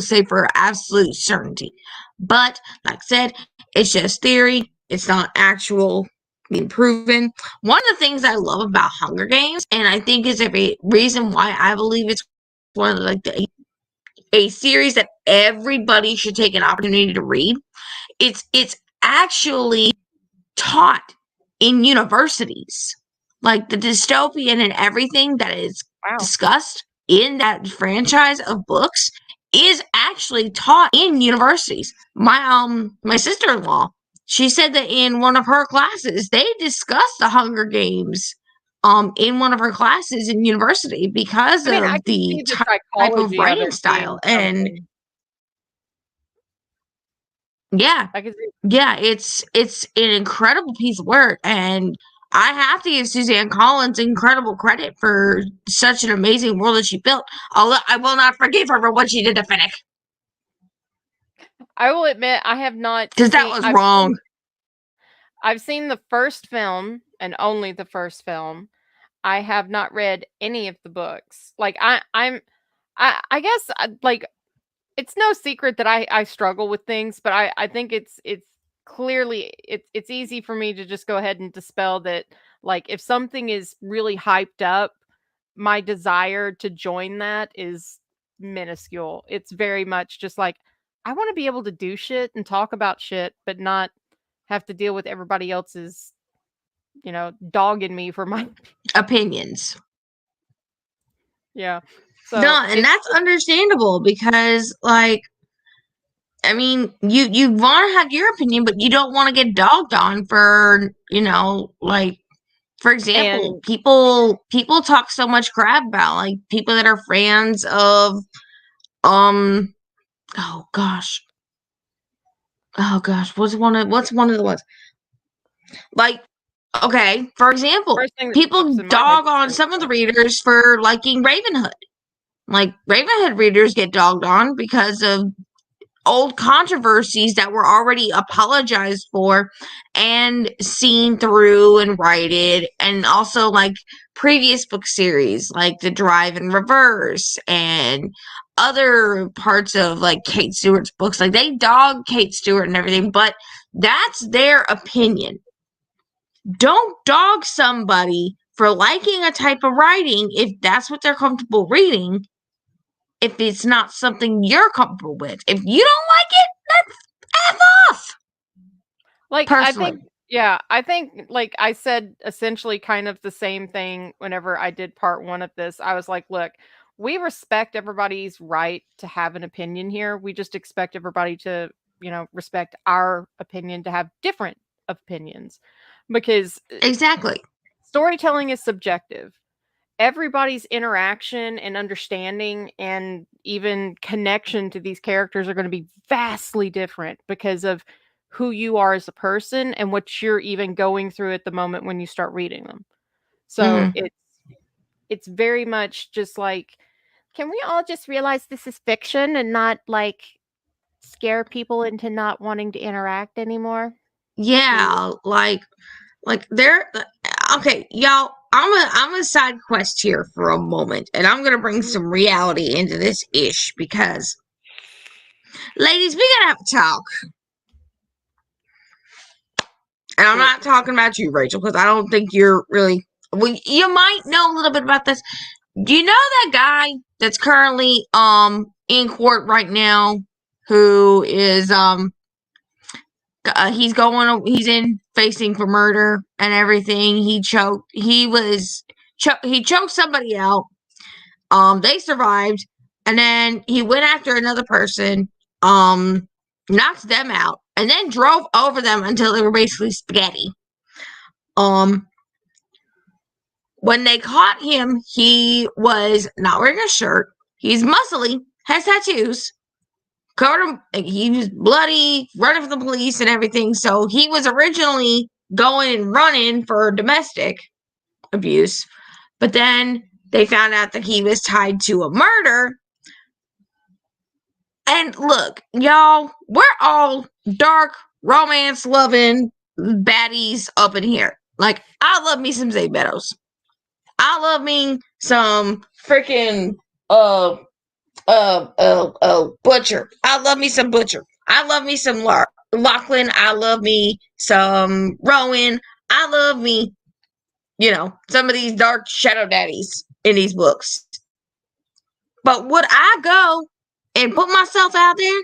say for absolute certainty. But like I said, it's just theory. It's not actual being proven. One of the things I love about Hunger Games, and I think is a reason why I believe it's one of a series that everybody should take an opportunity to read. It's actually taught in universities. Like the dystopian and everything that is Wow. discussed in that franchise of books is actually taught in universities. My sister-in-law, she said that in one of her classes they discussed the Hunger Games in one of her classes in university because I mean, I of can the see the type of psychology of writing it style. being And something. yeah, I can see. yeah, it's an incredible piece of work, and I have to give Suzanne Collins incredible credit for such an amazing world that she built. Although I will not forgive her for what she did to Finnick, I will admit I have not because that seen. was wrong. I've seen the first film and only the first film. I have not read any of the books. Like I guess like it's no secret that I struggle with things, but I think it's clearly it's easy for me to just go ahead and dispel that. Like if something is really hyped up, my desire to join that is minuscule. It's very much just like I want to be able to do shit and talk about shit, but not have to deal with everybody else's, dogging me for my Opinions. yeah. So No, and that's understandable because, like, I mean, you want to have your opinion, but you don't want to get dogged on for, like, for example, and people talk so much crap about like people that are fans of um oh gosh what's one of the ones, like, okay, for example, first thing that people pops in my head dog is on some of the Cynthia. readers for liking Ravenhood. Like Ravenhood readers get dogged on because of old controversies that were already apologized for and seen through and righted, and also like previous book series like The Drive in Reverse and other parts of like Kate Stewart's books. Like they dog Kate Stewart and everything, but that's their opinion. Don't dog somebody for liking a type of writing if that's what they're comfortable reading, if it's not something you're comfortable with. If you don't like it, that's F off. Like Personally. I think like I said essentially kind of the same thing whenever I did part 1 of this. I was like, look, we respect everybody's right to have an opinion here. We just expect everybody to, respect our opinion to have different opinions because Exactly. storytelling is subjective. Everybody's interaction and understanding and even connection to these characters are going to be vastly different because of who you are as a person and what you're even going through at the moment when you start reading them. So Mm-hmm. it's very much just like, can we all just realize this is fiction and not like scare people into not wanting to interact anymore? Please. Yeah, like there. Okay, y'all. I'm a side quest here for a moment, and I'm gonna bring some reality into this ish because, ladies, we gotta have a talk. And I'm not talking about you, Rachel, because I don't think you're really. Well, you might know a little bit about this. Do you know that guy that's currently in court right now, who is he's in facing for murder and everything. He choked somebody out. They survived, and then he went after another person, knocked them out, and then drove over them until they were basically spaghetti. Um When they caught him, he was not wearing a shirt. He's muscly, has tattoos, covered him. He was bloody, running from the police and everything. So he was originally going and running for domestic abuse, but then they found out that he was tied to a murder. And look, y'all, we're all dark, romance loving baddies up in here. Like, I love me some Zay Meadows. I love me some freaking Butcher. I love me some Butcher. I love me some Lachlan. I love me some Rowan. I love me, some of these dark shadow daddies in these books. But would I go and put myself out there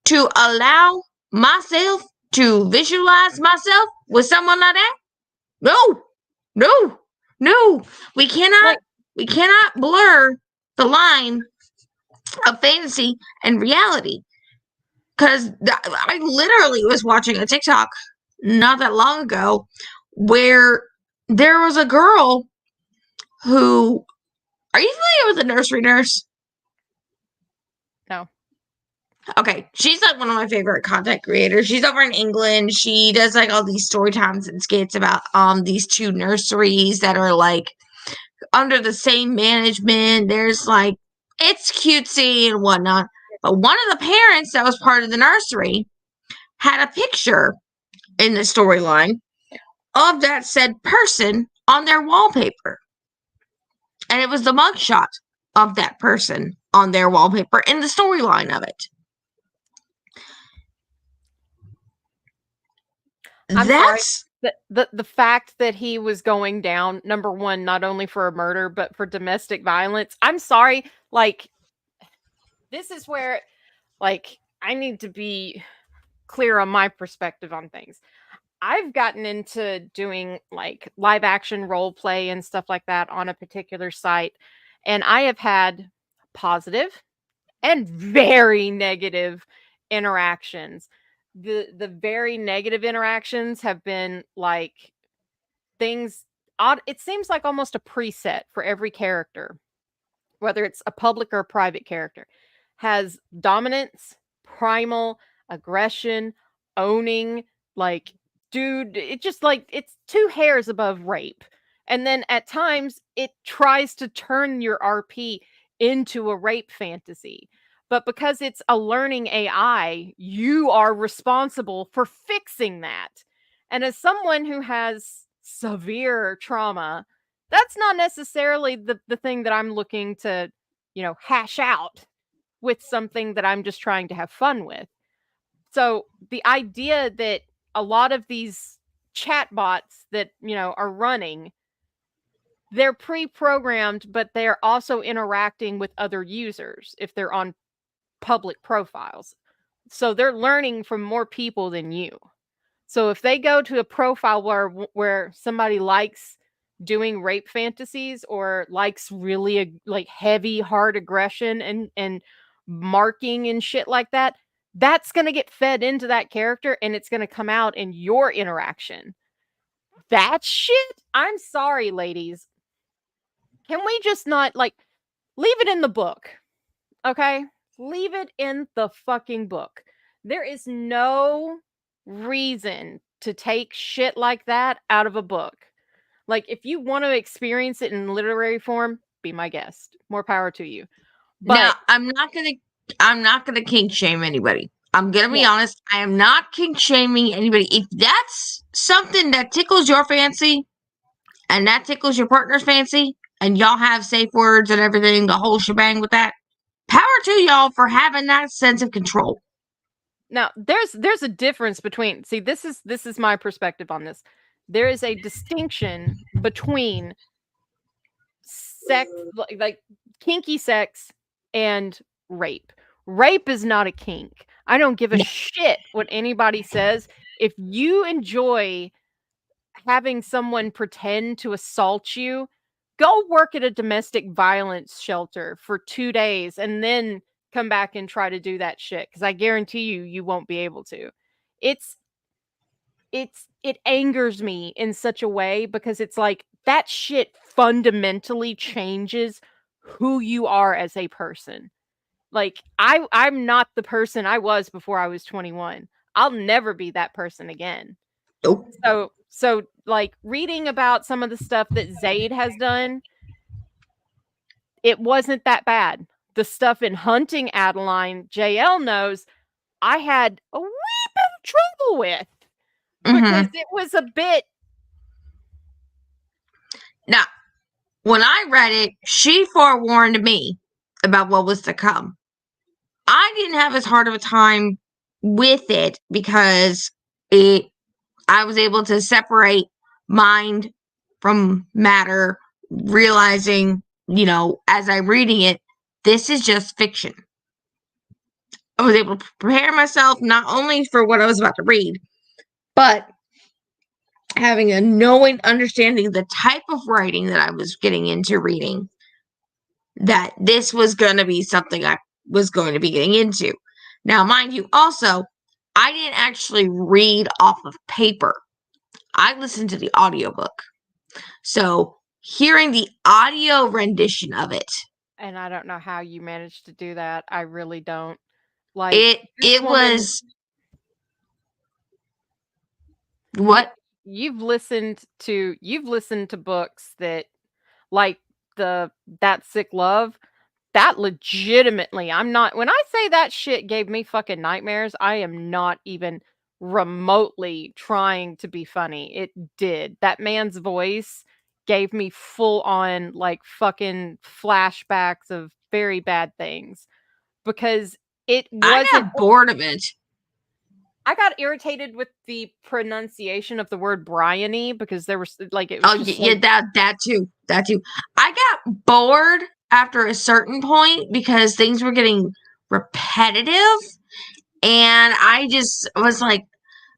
to allow myself to visualize myself with someone like that? No. We cannot blur the line of fantasy and reality. Because I literally was watching a TikTok not that long ago where there was a girl who... Are you familiar with the nursery nurse? No. Okay, she's like one of my favorite content creators. She's over in England. She does like all these story times and skits about these two nurseries that are like under the same management. There's like, it's cutesy and whatnot. But one of the parents that was part of the nursery had a picture in the storyline of that said person on their wallpaper. And it was the mugshot of that person on their wallpaper in the storyline of it. I'm sorry. The fact that he was going down, number one, not only for a murder, but for domestic violence. I'm sorry. Like, this is where, like, I need to be clear on my perspective on things. I've gotten into doing like live action role play and stuff like that on a particular site. And I have had positive and very negative interactions. The very negative interactions have been like things odd. It seems like almost a preset for every character, whether it's a public or a private character, has dominance, primal, aggression, owning, like, dude, it just like it's 2 hairs above rape. And then at times it tries to turn your RP into a rape fantasy. But because it's a learning AI, you are responsible for fixing that. And as someone who has severe trauma, that's not necessarily the thing that I'm looking to, hash out with something that I'm just trying to have fun with. So the idea that a lot of these chatbots that, are running, they're pre-programmed, but they're also interacting with other users if they're on public profiles. So they're learning from more people than you. So if they go to a profile where somebody likes doing rape fantasies or likes really like heavy hard aggression and marking and shit like that, that's going to get fed into that character and it's going to come out in your interaction. That shit, I'm sorry, ladies. Can we just not like leave it in the book? Okay? Leave it in the fucking book. There is no reason to take shit like that out of a book. Like, if you want to experience it in literary form, be my guest. More power to you. But now, I'm not gonna kink shame anybody. I'm gonna be honest. I am not kink shaming anybody. If that's something that tickles your fancy, and that tickles your partner's fancy, and y'all have safe words and everything, the whole shebang with that, power to y'all for having that sense of control. now there's a difference between, see, this is my perspective on this. There is a distinction between sex, like kinky sex, and rape. Rape is not a kink. I don't give a shit what anybody says. If you enjoy having someone pretend to assault you, go work at a domestic violence shelter for 2 days and then come back and try to do that shit, because I guarantee you won't be able to. It's it angers me in such a way because it's like that shit fundamentally changes who you are as a person. Like, I'm not the person I was before I was 21. I'll never be that person again. Nope. So like reading about some of the stuff that Zayd has done, it wasn't that bad. The stuff in Hunting Adeline, JL knows I had a wee bit of trouble with because it was a bit. Now, when I read it, she forewarned me about what was to come. I didn't have as hard of a time with it because I was able to separate mind from matter, realizing, as I'm reading it, this is just fiction. I was able to prepare myself not only for what I was about to read, but having a knowing, understanding the type of writing that I was getting into reading, that this was going to be something I was going to be getting into. Now, mind you, also, I didn't actually read off of paper. I listened to the audiobook. So, hearing the audio rendition of it. And I don't know how you managed to do that. I really don't. Like, it was what? You've listened to books that, like, That Sick Love, that legitimately, I'm not, when I say that shit gave me fucking nightmares, I am not even remotely trying to be funny. It did. That man's voice gave me full on, like, fucking flashbacks of very bad things because it wasn't. I got bored of it. I got irritated with the pronunciation of the word Bryony because there was, like, it was that too. I got bored after a certain point because things were getting repetitive, and I just was like,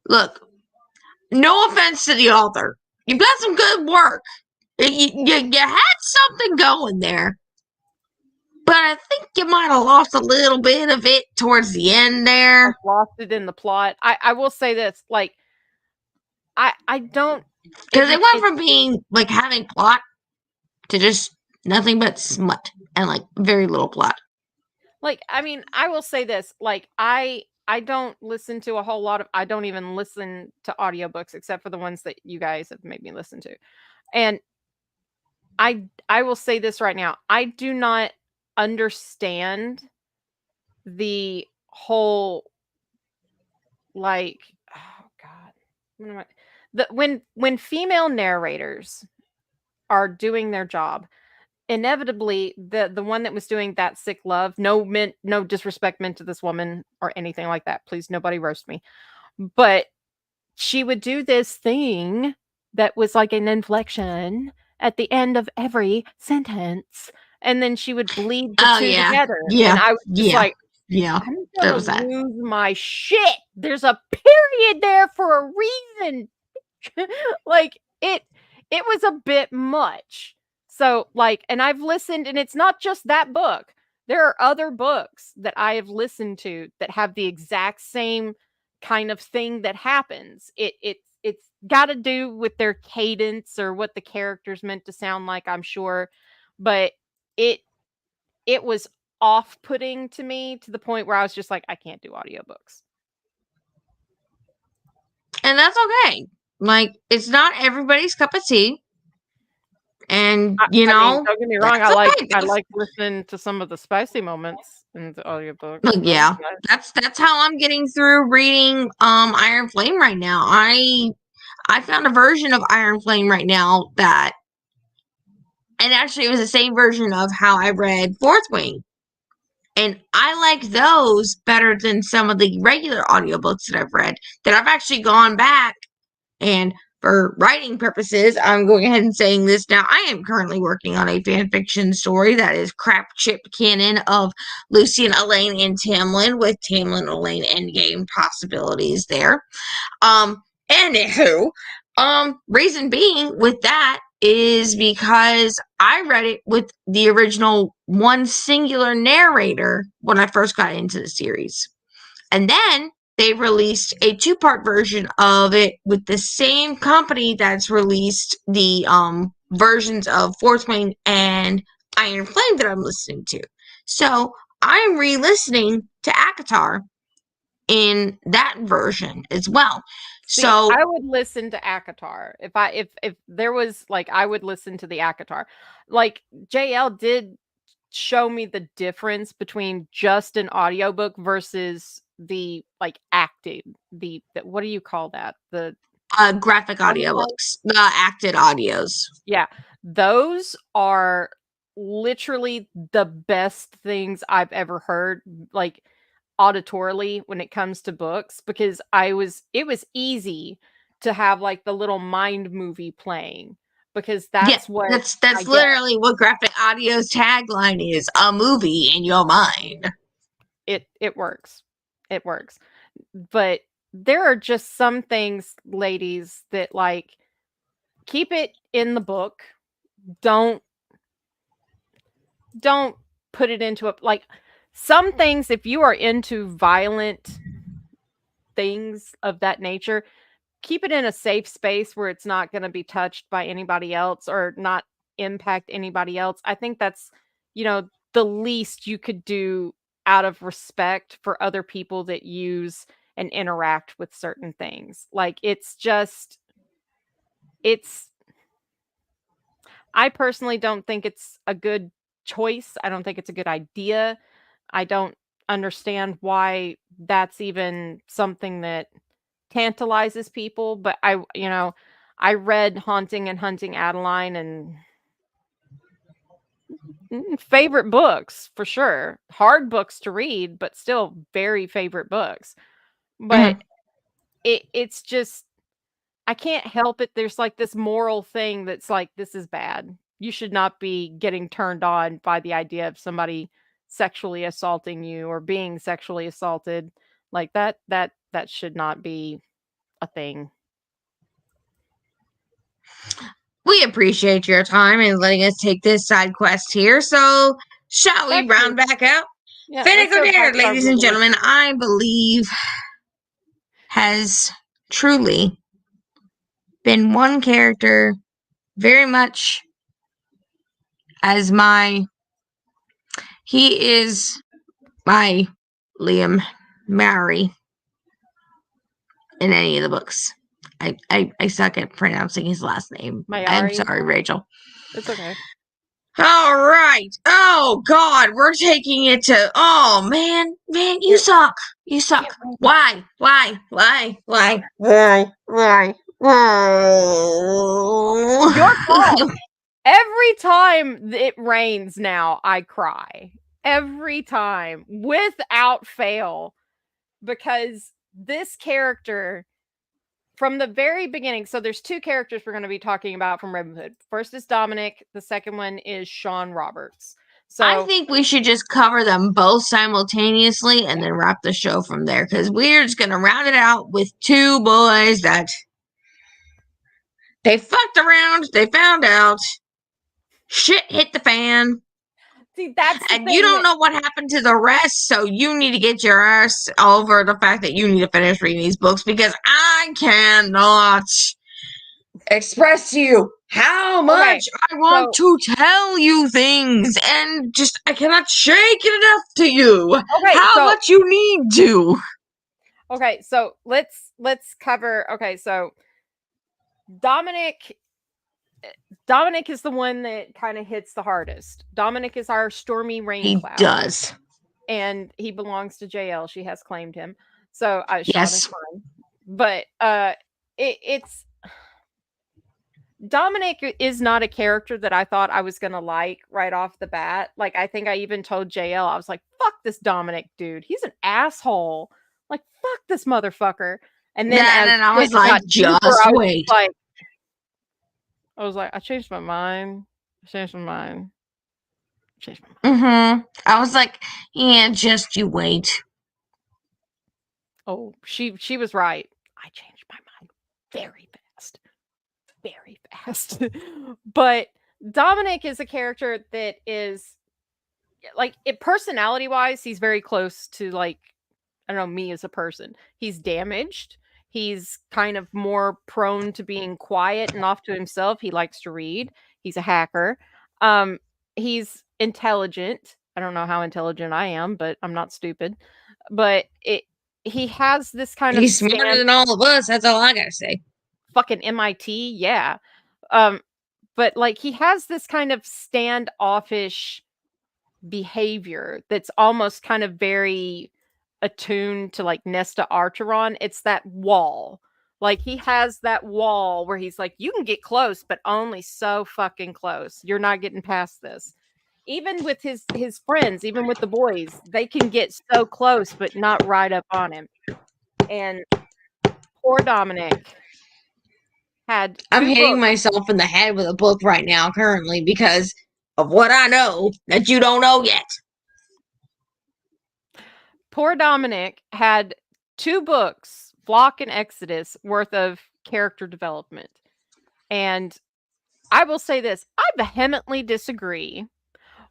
look, no offense to the author, you've got some good work, you had something going there, but I think you might have lost a little bit of it towards the end there. I lost it in the plot. I will say this, like, I don't, because it went from being like having plot to just nothing but smut and like very little plot. Like, I mean, I will say this, like, I don't listen to a whole lot of, I don't even listen to audiobooks except for the ones that you guys have made me listen to. And I will say this right now. I do not understand the whole, like, oh god. What am I, when female narrators are doing their job, inevitably the one that was doing That Sick Love, no disrespect meant to this woman or anything like that, please nobody roast me, but she would do this thing that was like an inflection at the end of every sentence, and then she would bleed the two together, and I was just like, I'm gonna lose my shit. There's a period there for a reason. Like, it was a bit much. So, like, and I've listened, and it's not just that book. There are other books that I have listened to that have the exact same kind of thing that happens. It's got to do with their cadence or what the character's meant to sound like, I'm sure, but it was off-putting to me to the point where I was just like, I can't do audiobooks. And that's okay. Like, it's not everybody's cup of tea. And I mean, don't get me wrong, I like listening to some of the spicy moments in the audiobook. Yeah, that's how I'm getting through reading Iron Flame right now. I found a version of Iron Flame right now that, and actually it was the same version of how I read Fourth Wing. And I like those better than some of the regular audiobooks that I've read, that I've actually gone back, and for writing purposes, I'm going ahead and saying this now. I am currently working on a fan fiction story that is crap chip canon of Lucian, Elaine, and Tamlin, with Tamlin, Elaine endgame possibilities there. Anywho, reason being with that is because I read it with the original one singular narrator when I first got into the series. And then they released a 2-part version of it with the same company that's released the versions of Fourth Wing and Iron Flame that I'm listening to. So I'm re-listening to ACOTAR in that version as well. See, So I would listen to ACOTAR. If there was like I would listen to the ACOTAR. Like JL did show me the difference between just an audiobook versus the like acted the what do you call that? The graphic audiobooks, the acted audios. yeah, those are literally the best things I've ever heard, like auditorily when it comes to books, because it was easy to have like the little mind movie playing because Yeah, that's what I that's get. literally what graphic audio's tagline is: a movie in your mind. It works. It works. But there are just some things, ladies, that like keep it in the book. Don't don't put it into a like some things if you are into violent things of that nature, keep it in a safe space where it's not going to be touched by anybody else or not impact anybody else. I think that's, the least you could do out of respect for other people that use and interact with certain things. Like it's I personally don't think it's a good choice. I don't think it's a good idea. I don't understand why that's even something that tantalizes people, but I read Haunting and Hunting Adeline and favorite books for sure. Hard books to read, but still very favorite books. But Mhm. it's just I can't help it. There's like this moral thing that's like this is bad. You should not be getting turned on by the idea of somebody sexually assaulting you or being sexually assaulted. Like that should not be a thing. We appreciate your time and letting us take this side quest here. So, shall we round back out? Yeah, let's Finnegan go back Dare, to our ladies and little gentlemen, I believe has truly been one character very much as he is my Liam Mary in any of the books. I suck at pronouncing his last name. I'm Mayari. sorry, Rachel. It's okay. All right. Oh God, we're taking it to. Oh man, you You're suck. You suck. Why? Why? Why? Why? Why? Why? your fault. Every time it rains now, I cry. Every time, without fail, because this character from the very beginning. So there's two characters we're going to be talking about from Robin Hood. First is Dominic. The second one is Sean Roberts. I So think we should just cover them both simultaneously and then wrap the show from there because we're just gonna round it out with two boys that they fucked around, they found out, shit hit the fan, see, that's the and you thing don't that know what happened to the rest, so you need to get your ass over the fact that you need to finish reading these books because I cannot express to you how much I want to tell you things and just I cannot shake it enough to you how much you need to. Okay, so let's cover. Okay, so Dominic Dominic is the one that kind of hits the hardest. Dominic is our stormy rain He cloud, does. and he belongs to JL. She has claimed him, so Sean is Yes. fine. But it's Dominic is not a character that I thought I was gonna like right off the bat. Like I think I even told JL I was like, "Fuck this Dominic dude. He's an asshole. Like fuck this motherfucker." And then Then as and I it was like, got deeper, just wait. I was like, I changed my mind. I changed my mind. I was like, yeah, just you wait. Oh, she was right. I changed my mind very fast. Very fast. But Dominic is a character that is like it personality wise, he's very close to like I don't know, me as a person. He's damaged. He's kind of more prone to being quiet and off to himself. He likes to read. He's a hacker. Um, he's intelligent. I don't know how intelligent I am, but I'm not stupid. But he has this kind of He's smarter than all of us. That's all I gotta say. fucking MIT, yeah. Um, but like he has this kind of standoffish behavior that's almost kind of very attuned to like Nesta Archeron. It's that wall. Like he has that wall where he's like, you can get close, but only so fucking close. You're not getting past this. Even with his friends, even with the boys, they can get so close, but not right up on him. And poor Dominic had I'm 2 hitting books. myself in the head with a book right now, currently, because of what I know that you don't know yet. Poor Dominic had 2 books, Flock and Exodus, worth of character development. And I will say this, I vehemently disagree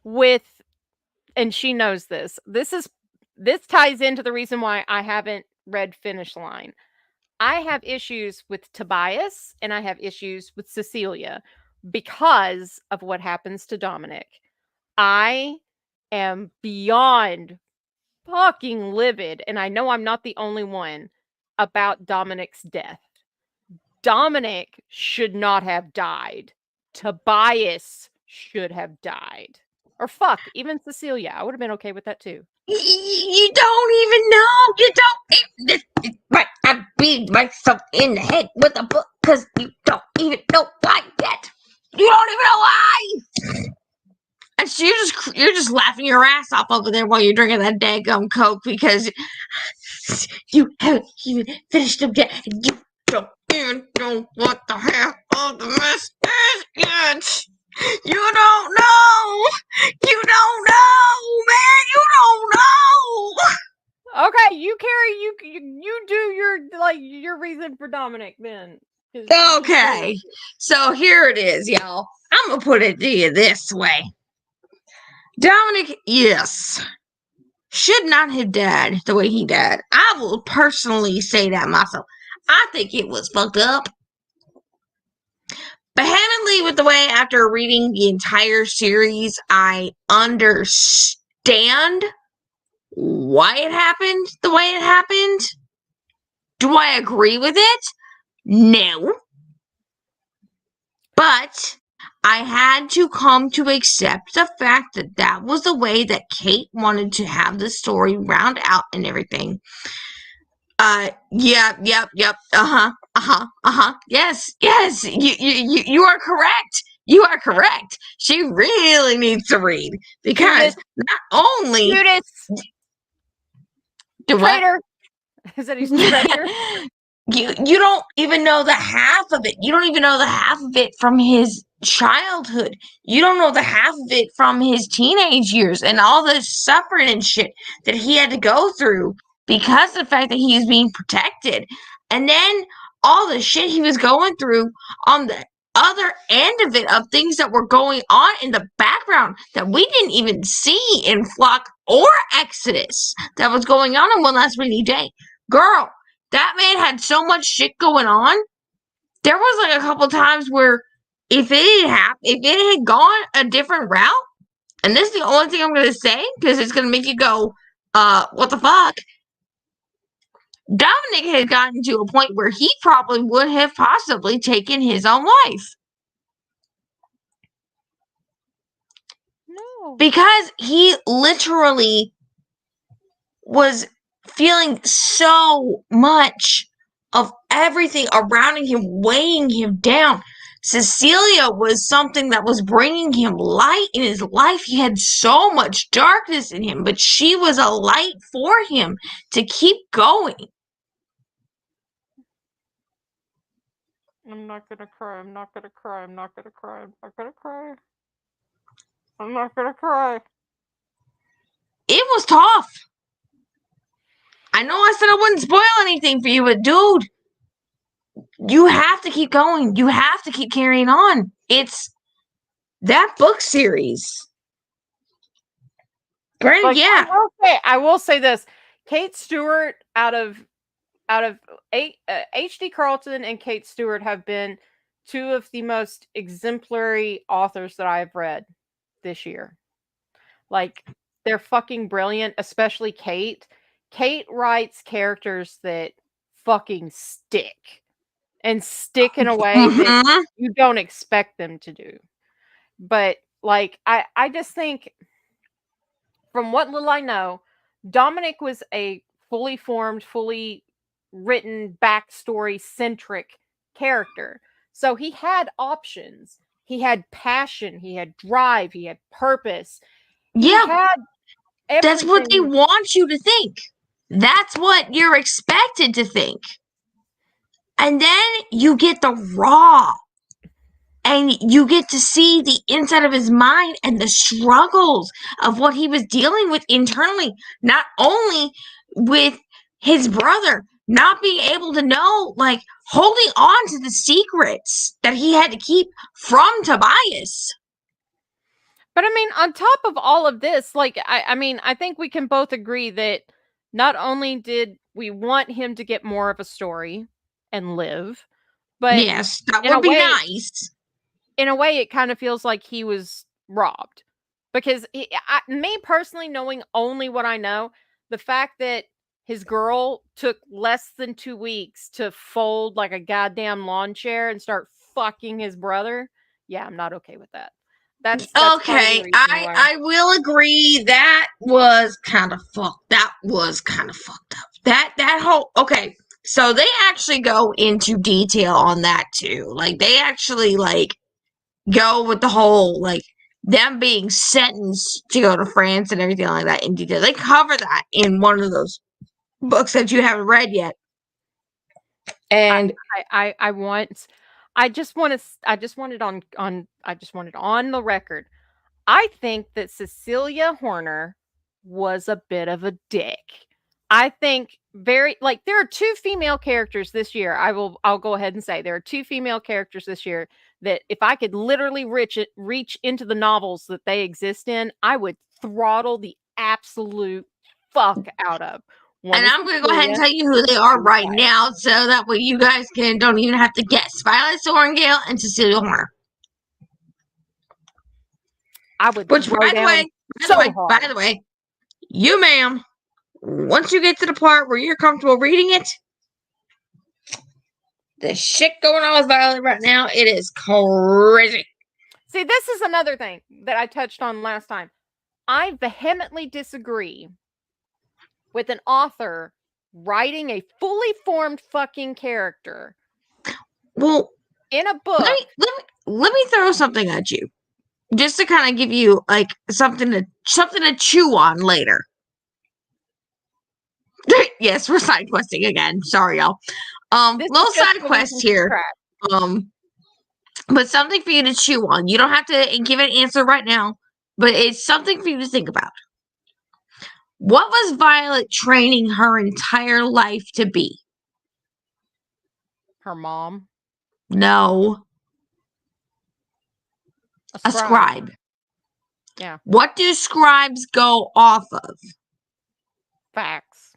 with, and she knows this. This ties into the reason why I haven't read Finish Line. I have issues with Tobias and I have issues with Cecilia because of what happens to Dominic. I am beyond fucking livid, and I know I'm not the only one, about Dominic's death. Dominic should not have died. Tobias should have died. Or fuck, even Cecilia. I would have been okay with that too. You don't even know. You don't. Right, I beat myself in the head with a book because you don't even know why yet. You don't even know why. And so you're just laughing your ass off over there while you're drinking that daggum Coke because you haven't even finished them yet. And you don't even know what the hell all the mess is yet. You don't know. You don't know, man. You don't know. Okay, you carry you do your reason for Dominic then. Okay, so here it is, y'all. I'm gonna put it to you this way. Dominic, yes, should not have died the way he died. I will personally say that myself. I think it was fucked up. Vehemently with the way, after reading the entire series, I understand why it happened the way it happened. Do I agree with it? No. But I had to come to accept the fact that that was the way that Kate wanted to have the story round out and everything. Yep. Yes. You are correct. You are correct. She really needs to read because not only Judas do what? traitor. Is that he's traitor? You don't even know the half of it. You don't even know the half of it from his childhood. You don't know the half of it from his teenage years and all the suffering and shit that he had to go through because of the fact that he was being protected. And then all the shit he was going through on the other end of it, of things that were going on in the background that we didn't even see in Flock or Exodus that was going on in One Last Rainy Day. Girl, that man had so much shit going on. There was like a couple times where if it had gone a different route, and this is the only thing I'm gonna say because it's gonna make you go, what the fuck? Dominic had gotten to a point where he probably would have possibly taken his own life. No. Because he literally was feeling so much of everything around him weighing him down. Cecilia was something that was bringing him light in his life. He had so much darkness in him, but she was a light for him to keep going. I'm not gonna cry. I'm not gonna cry. I'm not gonna cry. I'm not gonna cry. I'm not gonna cry. It was tough. I know I said I wouldn't spoil anything for you, but dude, you have to keep going. You have to keep carrying on. It's that book series. Granted, Like, yeah. I will say this. Kate Stewart out of H.D. Carlton and Kate Stewart have been two of the most exemplary authors that I've read this year. Like, they're fucking brilliant, especially Kate. Kate writes characters that fucking stick and stick in a way that Mhm. you don't expect them to do. But like I just think from what little I know, Dominic was a fully formed, fully written backstory centric character. So he had options. He had passion, he had drive, he had purpose. He Yeah, had that's what they everything. want you to think. That's what you're expected to think. And then you get the raw, and you get to see the inside of his mind and the struggles of what he was dealing with internally, not only with his brother not being able to know, like holding on to the secrets that he had to keep from Tobias. But I mean, on top of all of this, like I mean, I think we can both agree that not only did we want him to get more of a story and live, but Yes, that in a would be way, nice. it kind of feels like he was robbed because me personally, knowing only what I know, the fact that his girl took less than 2 weeks to fold like a goddamn lawn chair and start fucking his brother, yeah, I'm not okay with that. That's part of the Okay, reason I why. I will agree that was kind of fucked. That was kind of fucked up. That whole okay. So they actually go into detail on that too. Like they actually like go with the whole like them being sentenced to go to France and everything like that in detail. They cover that in one of those books that you haven't read yet. I And I want I just want it on I just want it on the record. I think that Cecilia Horner was a bit of a dick. I think very like there are two female characters this year. I'll go ahead and say there are two female characters this year that if I could literally reach into the novels that they exist in, I would throttle the absolute fuck out of. One and is I'm gonna go ahead and Cecilia, tell you who they are two is right Violet. now, so that way you guys don't even have to guess. Violet Sorrengail and Cecilia Horner. I would Which, throw down so by hard. the way, you, ma'am, once you get to the part where you're comfortable reading it, the shit going on with Violet right now, it is crazy. See, this is another thing that I touched on last time. I vehemently disagree with an author writing a fully formed fucking character Well, in a let book. me let me let me throw something at you, just to kind of give you like something to chew on later. Yes, we're side questing again. Sorry, y'all. This is Little just side so we quest can keep here. track. Um, but something for you to chew on. You don't have to give an answer right now, but it's something for you to think about. What was Violet training her entire life to be? Her mom, No, a a scribe. scribe. Yeah, What do scribes go off of? facts.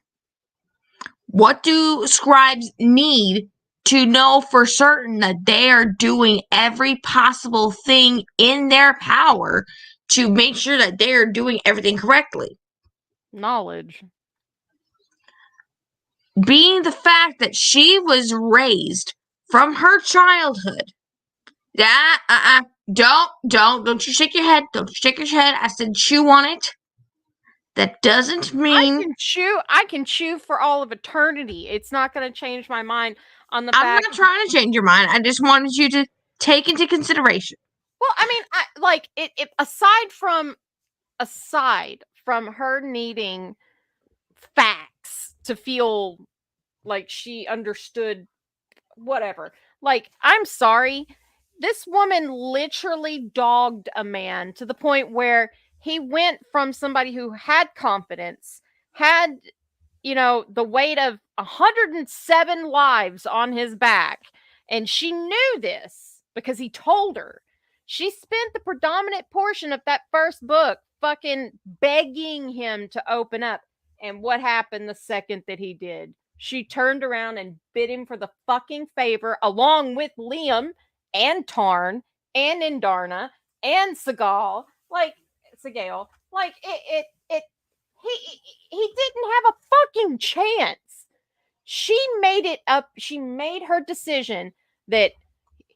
What do scribes need to know for certain that they are doing every possible thing in their power to make sure that they are doing everything correctly? Knowledge. Being the fact that she was raised from her childhood. Yeah, don't you shake your head. Don't you shake your head. I said chew on it. That doesn't mean I can chew for all of eternity. It's not going to change my mind on the I'm fact. not trying to change your mind. I just wanted you to take into consideration. Well, I mean, I like it aside from her needing facts to feel like she understood whatever. Like, I'm sorry. This woman literally dogged a man to the point where he went from somebody who had confidence, had, the weight of 107 lives on his back. And she knew this because he told her. She spent the predominant portion of that first book fucking begging him to open up. And what happened the second that he did? She turned around and bid him for the fucking favor, along with Liam and Tarn and Indarna and Segal. Like, Segale. Like, he didn't have a fucking chance. She made it up. She made her decision that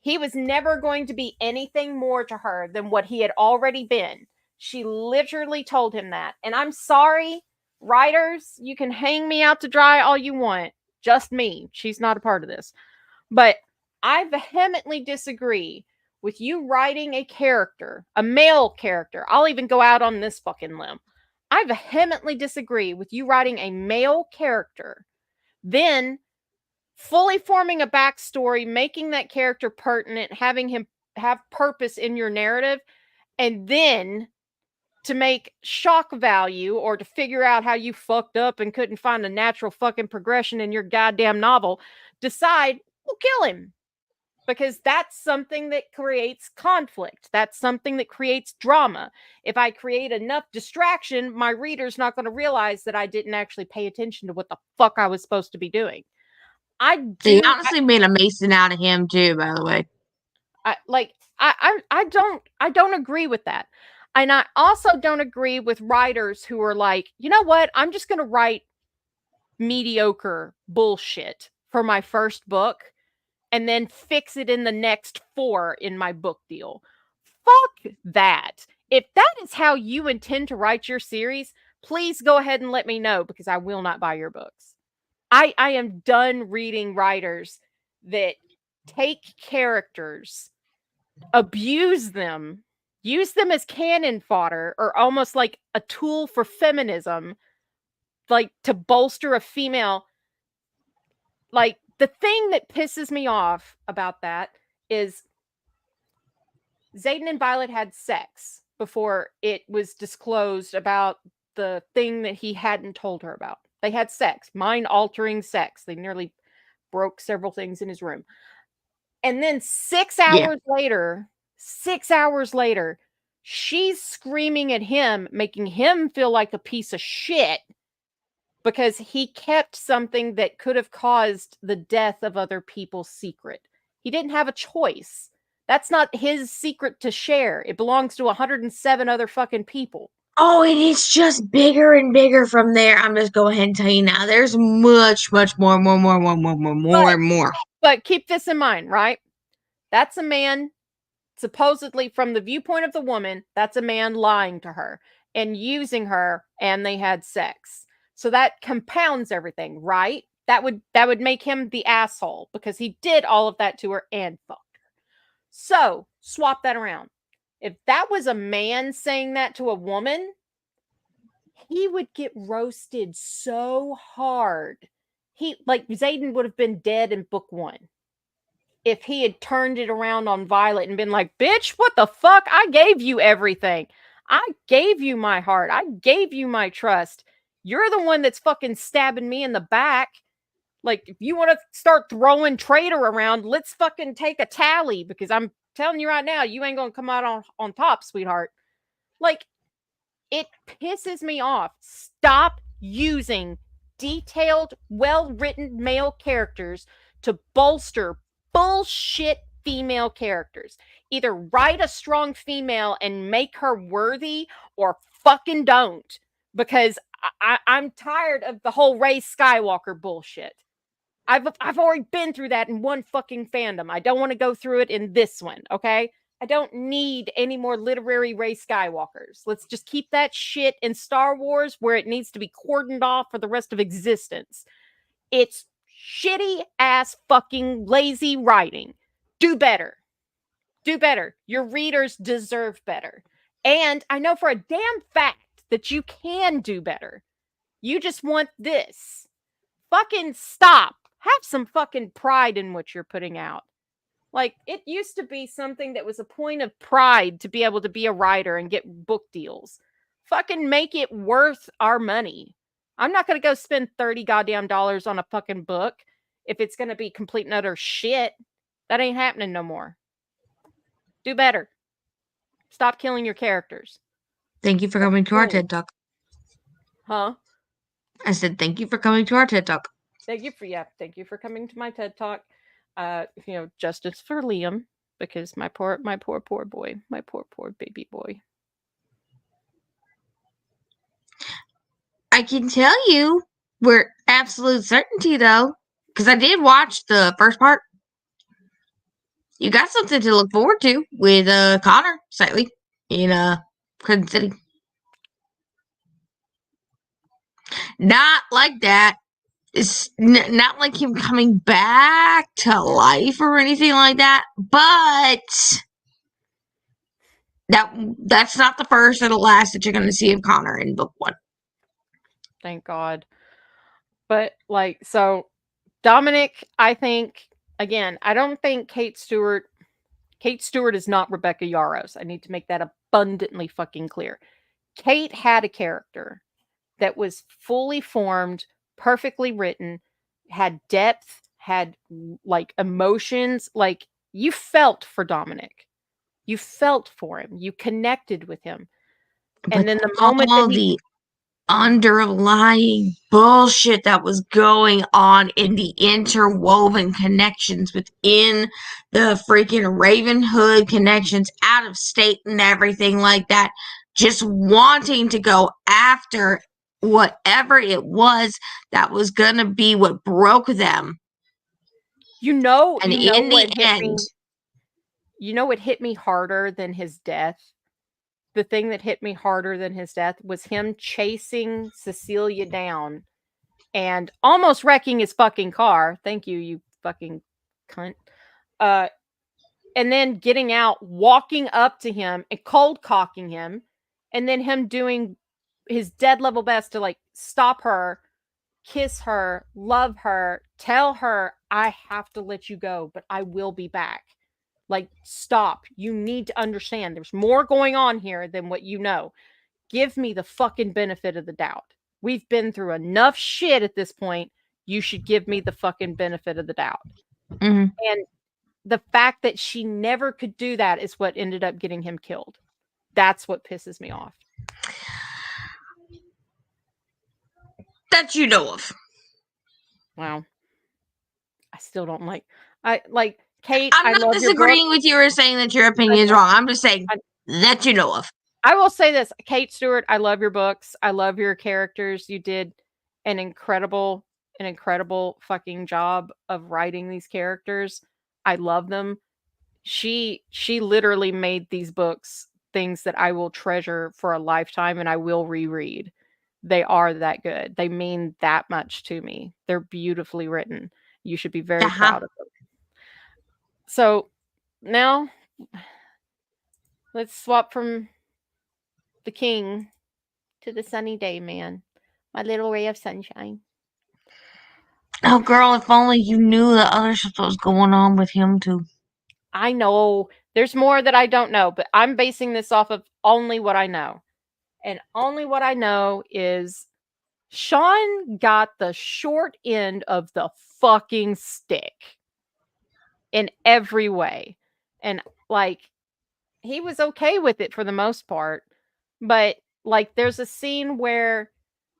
he was never going to be anything more to her than what he had already been. She literally told him that. And I'm sorry, writers, you can hang me out to dry all you want. Just me. She's not a part of this. But I vehemently disagree with you writing a character, a male character. I'll even go out on this fucking limb. I vehemently disagree with you writing a male character, then fully forming a backstory, making that character pertinent, having him have purpose in your narrative, and then to make shock value or to figure out how you fucked up and couldn't find a natural fucking progression in your goddamn novel, decide, we'll kill him. Because that's something that creates conflict. That's something that creates drama. If I create enough distraction, my reader's not going to realize that I didn't actually pay attention to what the fuck I was supposed to be doing. They honestly made a Mason out of him too, by the way. I don't agree with that. And I also don't agree with writers who are like, you know what? I'm just going to write mediocre bullshit for my first book and then fix it in the next 4 in my book deal. Fuck that. If that is how you intend to write your series, please go ahead and let me know, because I will not buy your books. I am done reading writers that take characters, abuse them, use them as cannon fodder, or almost like a tool for feminism, like to bolster a female. Like, the thing that pisses me off about that is Xaden and Violet had sex before it was disclosed about the thing that he hadn't told her about. They had sex, mind-altering sex. They nearly broke several things in his room. And then 6 hours later, she's screaming at him, making him feel like a piece of shit because he kept something that could have caused the death of other people secret. He didn't have a choice. That's not his secret to share. It belongs to 107 other fucking people. Oh, and it's just bigger and bigger from there. I'm just going ahead and tell you now. There's much more. But keep this in mind, right? That's a man, supposedly from the viewpoint of the woman, that's a man lying to her and using her, and they had sex. So that compounds everything, right? That would make him the asshole because he did all of that to her and fucked her. So swap that around. If that was a man saying that to a woman, he would get roasted so hard. Xaden would have been dead in book 1 if he had turned it around on Violet and been like, bitch, what the fuck? I gave you everything. I gave you my heart. I gave you my trust. You're the one that's fucking stabbing me in the back. Like, if you want to start throwing traitor around, let's fucking take a tally, because I'm telling you right now, you ain't going to come out on top, sweetheart. Like, it pisses me off. Stop using detailed, well-written male characters to bolster bullshit female characters. Either write a strong female and make her worthy, or fucking don't. Because I'm tired of the whole Rey Skywalker bullshit. I've already been through that in one fucking fandom. I don't want to go through it in this one, okay? I don't need any more literary Rey Skywalkers. Let's just keep that shit in Star Wars where it needs to be cordoned off for the rest of existence. It's shitty ass fucking lazy writing. Do better. Do better. Your readers deserve better. And I know for a damn fact that you can do better. You just want this. Fucking stop. Have some fucking pride in what you're putting out. Like, it used to be something that was a point of pride to be able to be a writer and get book deals. Fucking make it worth our money. I'm not going to go spend 30 goddamn dollars on a fucking book if it's going to be complete and utter shit. That ain't happening no more. Do better. Stop killing your characters. Thank you for coming to our TED Talk. Huh? I said thank you for coming to our TED Talk. Thank you for coming to my TED Talk. Justice for Liam, because my poor boy, my poor baby boy. I can tell you with absolute certainty, though, because I did watch the first part. You got something to look forward to with Connor, slightly, in Crescent City. Not like that. It's not like him coming back to life or anything like that, but that's not the first or the last that you're going to see of Connor in book 1. Thank God. But so Dominic, I think, again, I don't think Kate Stewart is not Rebecca Yarros. I need to make that abundantly fucking clear. Kate had a character that was fully formed, perfectly written, had depth, had emotions. You felt for Dominic. You felt for him. You connected with him. And then the moment that the underlying bullshit that was going on in the interwoven connections within the freaking Ravenhood connections out of state and everything like that, just wanting to go after whatever it was that was gonna be what broke them. And in the end, what hit me harder than his death? The thing that hit me harder than his death was him chasing Cecilia down and almost wrecking his fucking car. Thank you, you fucking cunt. And then getting out, walking up to him and cold cocking him, and then him doing his dead level best to stop her, kiss her, love her, tell her, I have to let you go, but I will be back. Stop. You need to understand there's more going on here than what you know. Give me the fucking benefit of the doubt. We've been through enough shit at this point. You should give me the fucking benefit of the doubt. mm-hmm. And the fact that she never could do that is what ended up getting him killed. That's what pisses me off. That you know of. Wow. I still don't Kate. I'm not disagreeing with you or saying that your opinion is wrong. I'm just saying that you know of. I will say this, Kate Stewart, I love your books. I love your characters. You did an incredible fucking job of writing these characters. I love them. She literally made these books things that I will treasure for a lifetime and I will reread. They are that good. They mean that much to me. They're beautifully written. You should be very proud of them. So now let's swap from the king to the sunny day man. My little ray of sunshine. Oh, girl, if only you knew the other stuff that was going on with him, too. I know. There's more that I don't know, but I'm basing this off of only what I know. And only what I know is Sean got the short end of the fucking stick in every way. And he was okay with it for the most part. But there's a scene where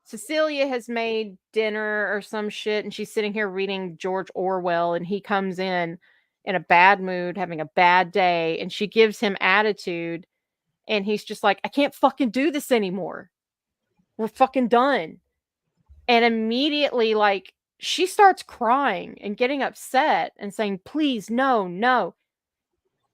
Cecilia has made dinner or some shit and she's sitting here reading George Orwell and he comes in a bad mood, having a bad day, and she gives him attitude and he's just like, I can't fucking do this anymore. We're fucking done. And immediately she starts crying and getting upset and saying, please, no,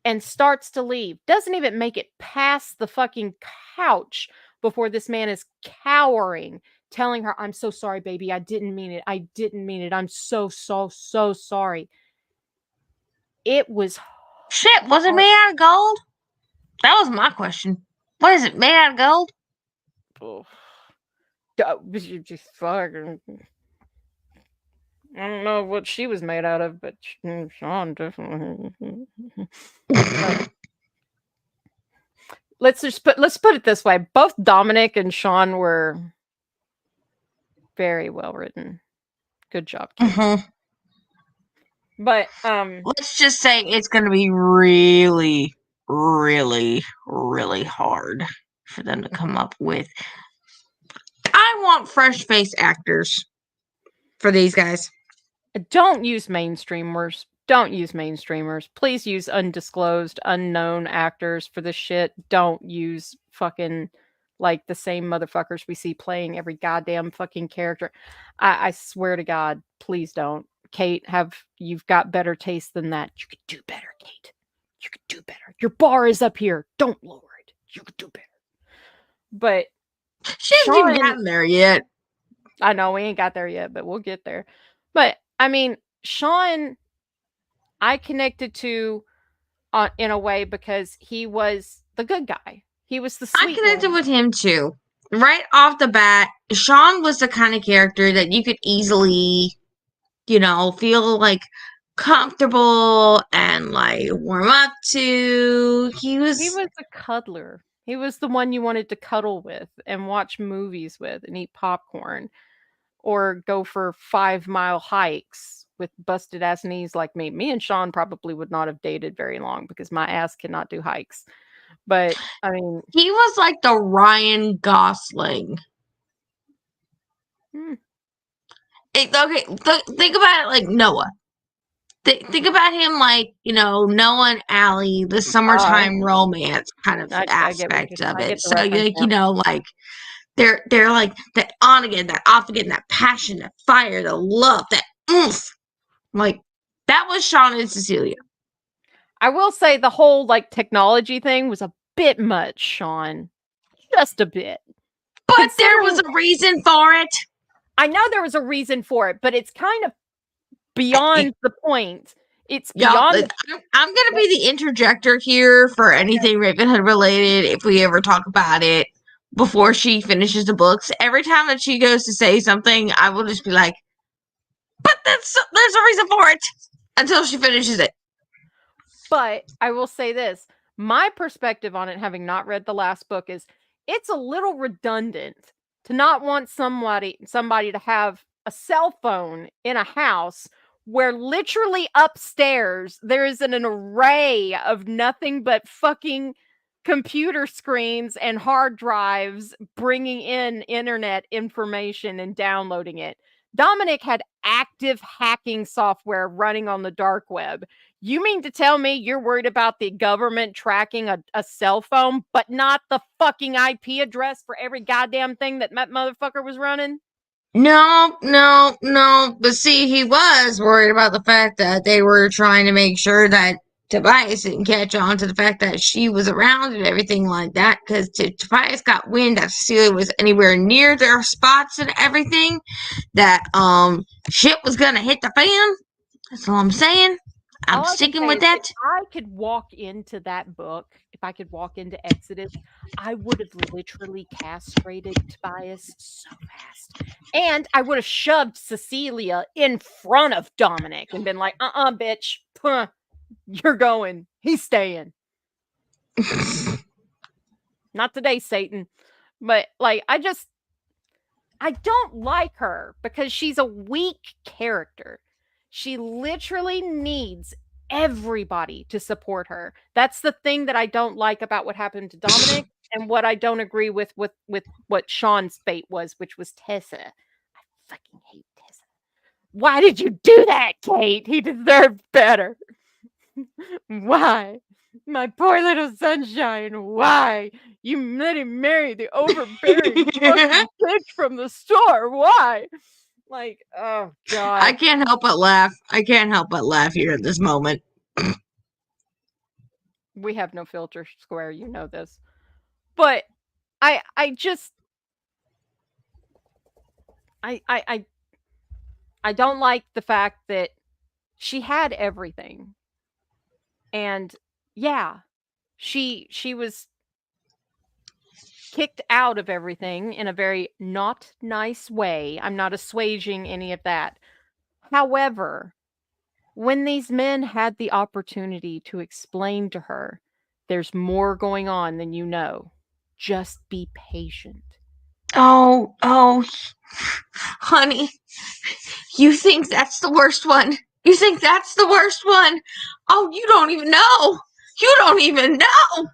and starts to leave. Doesn't even make it past the fucking couch before this man is cowering, telling her, I'm so sorry, baby. I didn't mean it. I'm so sorry. It was shit. Was it made out of gold? That was my question. What is it, made out of gold? Just fucking. I don't know what she was made out of, but Sean definitely. Let's put it this way: both Dominic and Sean were very well written. Good job, Kate. Mm-hmm. But let's just say it's going to be really, really, really hard for them to come up with. I I want fresh face actors for these guys. Don't use mainstreamers. Don't use mainstreamers. Please use undisclosed, unknown actors for this shit. Don't use fucking like the same motherfuckers we see playing every goddamn fucking character. I swear to God, please don't. Kate, you've got better taste than that. You could do better, Kate. You could do better. Your bar is up here. Don't lower it. You could do better. But She hasn't even Sean, gotten there yet. I know we ain't got there yet, but we'll get there. But I mean, Sean, I connected to in a way because he was the good guy. He was the I sweet connected one. with him too. Right off the bat, Sean was the kind of character that you could easily, feel like comfortable and like warm up to. He was a cuddler. He was the one you wanted to cuddle with and watch movies with and eat popcorn or go for 5-mile hikes with busted ass knees like me. Me and Sean probably would not have dated very long because my ass cannot do hikes. But I mean, he was like the Ryan Gosling. Okay, think about it like Noah. Think about him like, Noah and Allie, the summertime romance kind of I get what aspect of I it. get the So, reference now. like they're like that on again, that off again, that passion, that fire, the love, that oomph. Like that was Sean and Cecilia. I will say the whole like technology thing was a bit much, Sean. Just a bit. But there was a reason for it. I know there was a reason for it, but it's kind of beyond the point. It's Y'all, beyond I'm gonna be the interjector here for anything Ravenhood related if we ever talk about it before she finishes the books. Every time that she goes to say something, I will just be like, but there's a reason for it until she finishes it. But I will say this. My perspective on it, having not read the last book, is it's a little redundant to not want somebody to have a cell phone in a house where literally upstairs there is an array of nothing but fucking computer screens and hard drives bringing in internet information and downloading it. Dominic had active hacking software running on the dark web. You mean to tell me you're worried about the government tracking a cell phone, but not the fucking IP address for every goddamn thing that motherfucker was running? No. But see, he was worried about the fact that they were trying to make sure that Tobias didn't catch on to the fact that she was around and everything like that. Because Tobias got wind that Cecilia was anywhere near their spots and everything, that shit was gonna hit the fan. That's all I'm saying. I'm sticking with that. If I could walk into that book, if I could walk into Exodus, I would have literally castrated Tobias so fast. And I would have shoved Cecilia in front of Dominic and been like, bitch, you're going. He's staying. Not today, Satan. But like, I don't like her because she's a weak character. She literally needs everybody to support her. That's the thing that I don't like about what happened to Dominic and what I don't agree with what Sean's fate was, which was Tessa. I fucking hate Tessa. Why did you do that, Kate? He deserved better. Why? My poor little sunshine, why? You let him marry the overbearing fucking bitch from the store. Why? Like, oh god. I can't help but laugh. Here at this moment. We have no filter, Square, you know this. But I just I don't like the fact that she had everything. And yeah, she was kicked out of everything in a very not nice way. I'm not assuaging any of that. However, when these men had the opportunity to explain to her, there's more going on than you know. Just be patient. Oh, honey, you think that's the worst one? You think that's the worst one? Oh, you don't even know. You don't even know.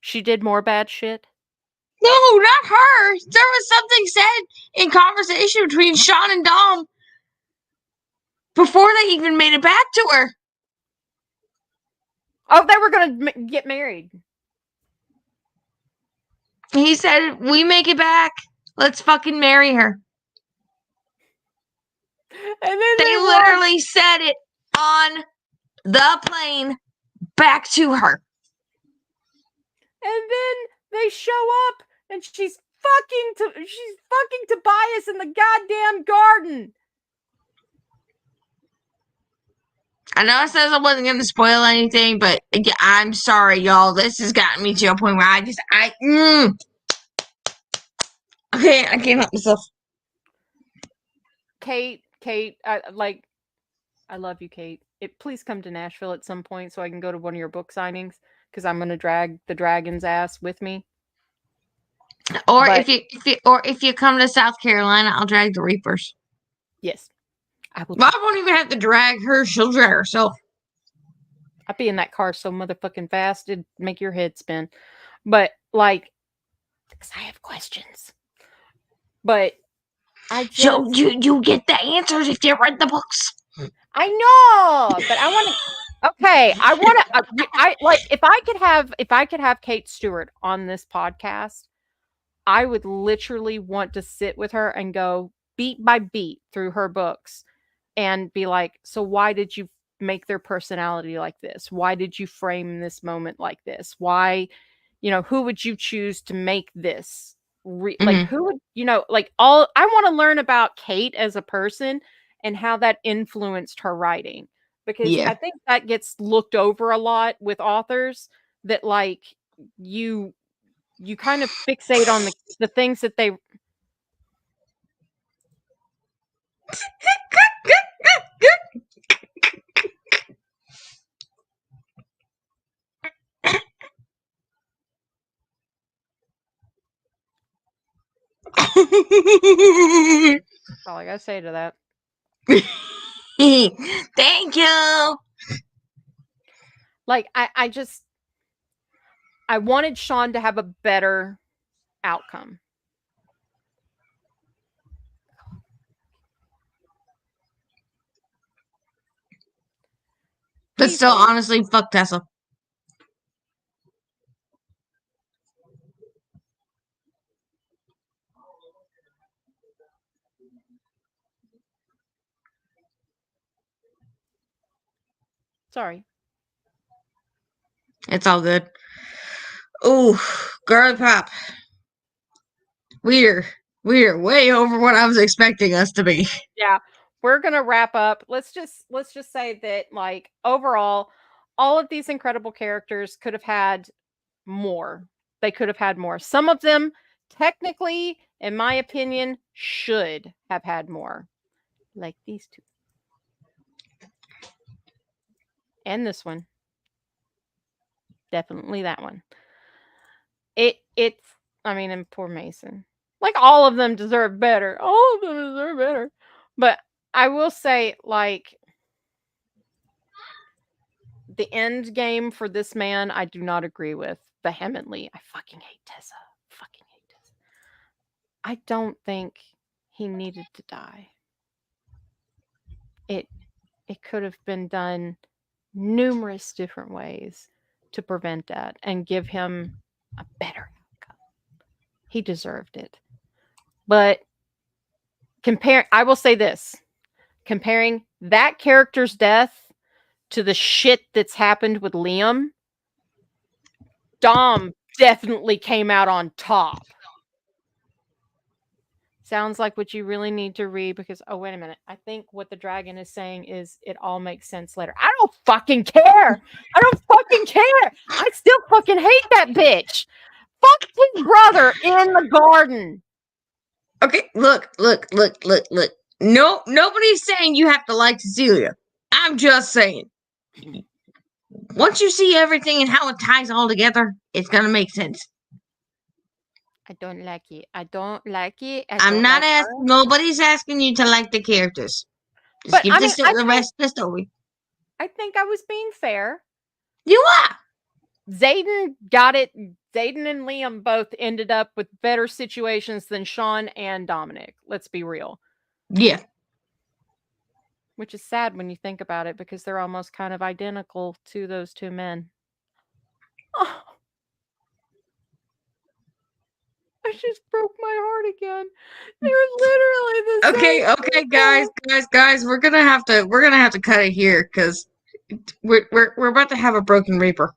She did more bad shit? No, not her. There was something said in conversation between Sean and Dom before they even made it back to her. Oh, they were gonna get married. He said, we make it back. Let's fucking marry her. And then They literally said it on the plane back to her. And then they show up and she's fucking Tobias in the goddamn garden. I know it says I wasn't going to spoil anything, but I'm sorry, y'all. This has gotten me to a point where okay, I can't help myself. Kate, I love you, Kate. Please come to Nashville at some point so I can go to one of your book signings because I'm gonna drag the dragon's ass with me. Or if you come to South Carolina, I'll drag the Reapers. Yes, I will. Well, I won't even have to drag her; she'll drag herself. I'd be in that car so motherfucking fast it'd make your head spin. But like, because I have questions. But I just you get the answers if you read the books. I know, but I want to. Okay, I want to. I like if I could have Kate Stewart on this podcast, I would literally want to sit with her and go beat by beat through her books and be like, so why did you make their personality like this? Why did you frame this moment like this? Why, who would you choose to make this? Like, who would, like all I want to learn about Kate as a person and how that influenced her writing. Because I think that gets looked over a lot with authors that like you kind of fixate on the things that they That's all I gotta say to that. Thank you. Like I wanted Sean to have a better outcome. But still, honestly, fuck Tessa. Sorry. It's all good. Ooh, girl pop. We're way over what I was expecting us to be. Yeah, we're gonna wrap up. Let's just say that like overall, all of these incredible characters could have had more. They could have had more. Some of them, technically, in my opinion, should have had more. Like these two. And this one. Definitely that one. It's I mean, and poor Mason. Like all of them deserve better. All of them deserve better. But I will say, like, the end game for this man, I do not agree with vehemently. I fucking hate Tessa. Fucking hate Tessa. I don't think he needed to die. It could have been done numerous different ways to prevent that and give him a better outcome. He deserved it. But I will say this, comparing that character's death to the shit that's happened with Liam, Dom definitely came out on top. Sounds like what you really need to read because, oh, wait a minute. I think what the dragon is saying is it all makes sense later. I don't fucking care. I don't fucking care. I still fucking hate that bitch. Fuck his brother in the garden. Okay, look. No, nobody's saying you have to like Cecilia. I'm just saying. Once you see everything and how it ties all together, it's gonna make sense. I don't like it. I don't like it. I'm not asking. Nobody's asking you to like the characters. Just give the rest of the story. I think I was being fair. You are. Zayden got it. Zayden and Liam both ended up with better situations than Sean and Dominic. Let's be real. Yeah. Which is sad when you think about it because they're almost kind of identical to those two men. Oh, I just broke my heart again. They're literally the Okay, same okay, people. guys, we're gonna have to cut it here because we're about to have a broken reaper.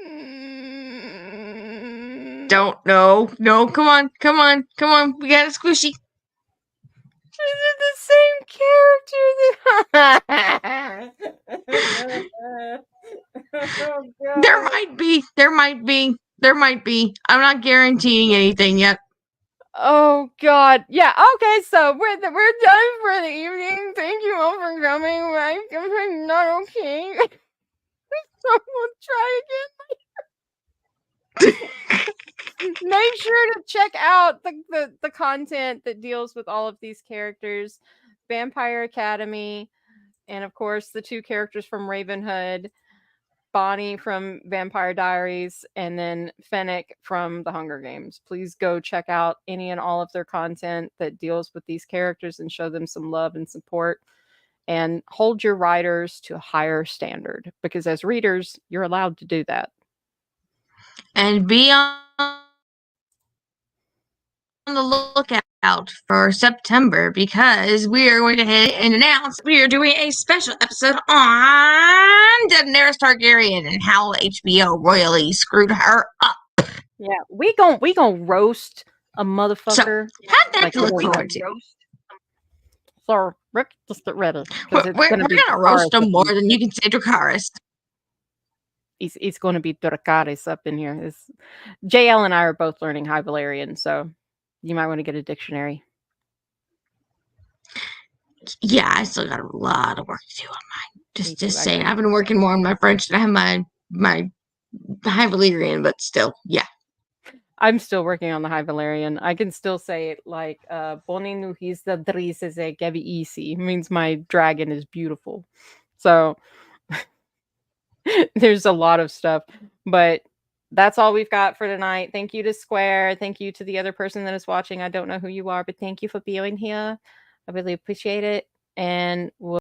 Mm. Don't no, come on, we got a squishy. They're the same character. Oh There god. might be, I'm not guaranteeing anything yet. Oh god. Yeah, okay, so we're done for the evening. Thank you all for coming. I'm not okay. So we'll try again. Make sure to check out the content that deals with all of these characters. Vampire Academy, and of course the two characters from Ravenhood, Bonnie from Vampire Diaries, and then Fennec from The Hunger Games. Please go check out any and all of their content that deals with these characters and show them some love and support. And hold your writers to a higher standard because as readers, you're allowed to do that. And be on the lookout for September because we are going to hit and announce we are doing a special episode on Daenerys Targaryen and how HBO royally screwed her up. Yeah, we gon' roast a So motherfucker have that like to it look isn't. forward to. So Rick, just get ready We're, because it's we're, gonna we're be gonna roast Dracarys them up more in. than you can say Dracarys. It's gonna be Dracarys up in here. JL and I are both learning High Valyrian, so you might want to get a dictionary. Yeah, I still got a lot of work to do on mine. Me Just too. I saying, got I've been working more on my French than I have my High Valyrian, but still, yeah. I'm still working on the High Valerian. I can still say it like Boni nuhisa drisese gevi isi means my dragon is beautiful. So there's a lot of stuff, but that's all we've got for tonight. Thank you to Square. Thank you to the other person that is watching. I don't know who you are, but thank you for being here. I really appreciate it. And we'll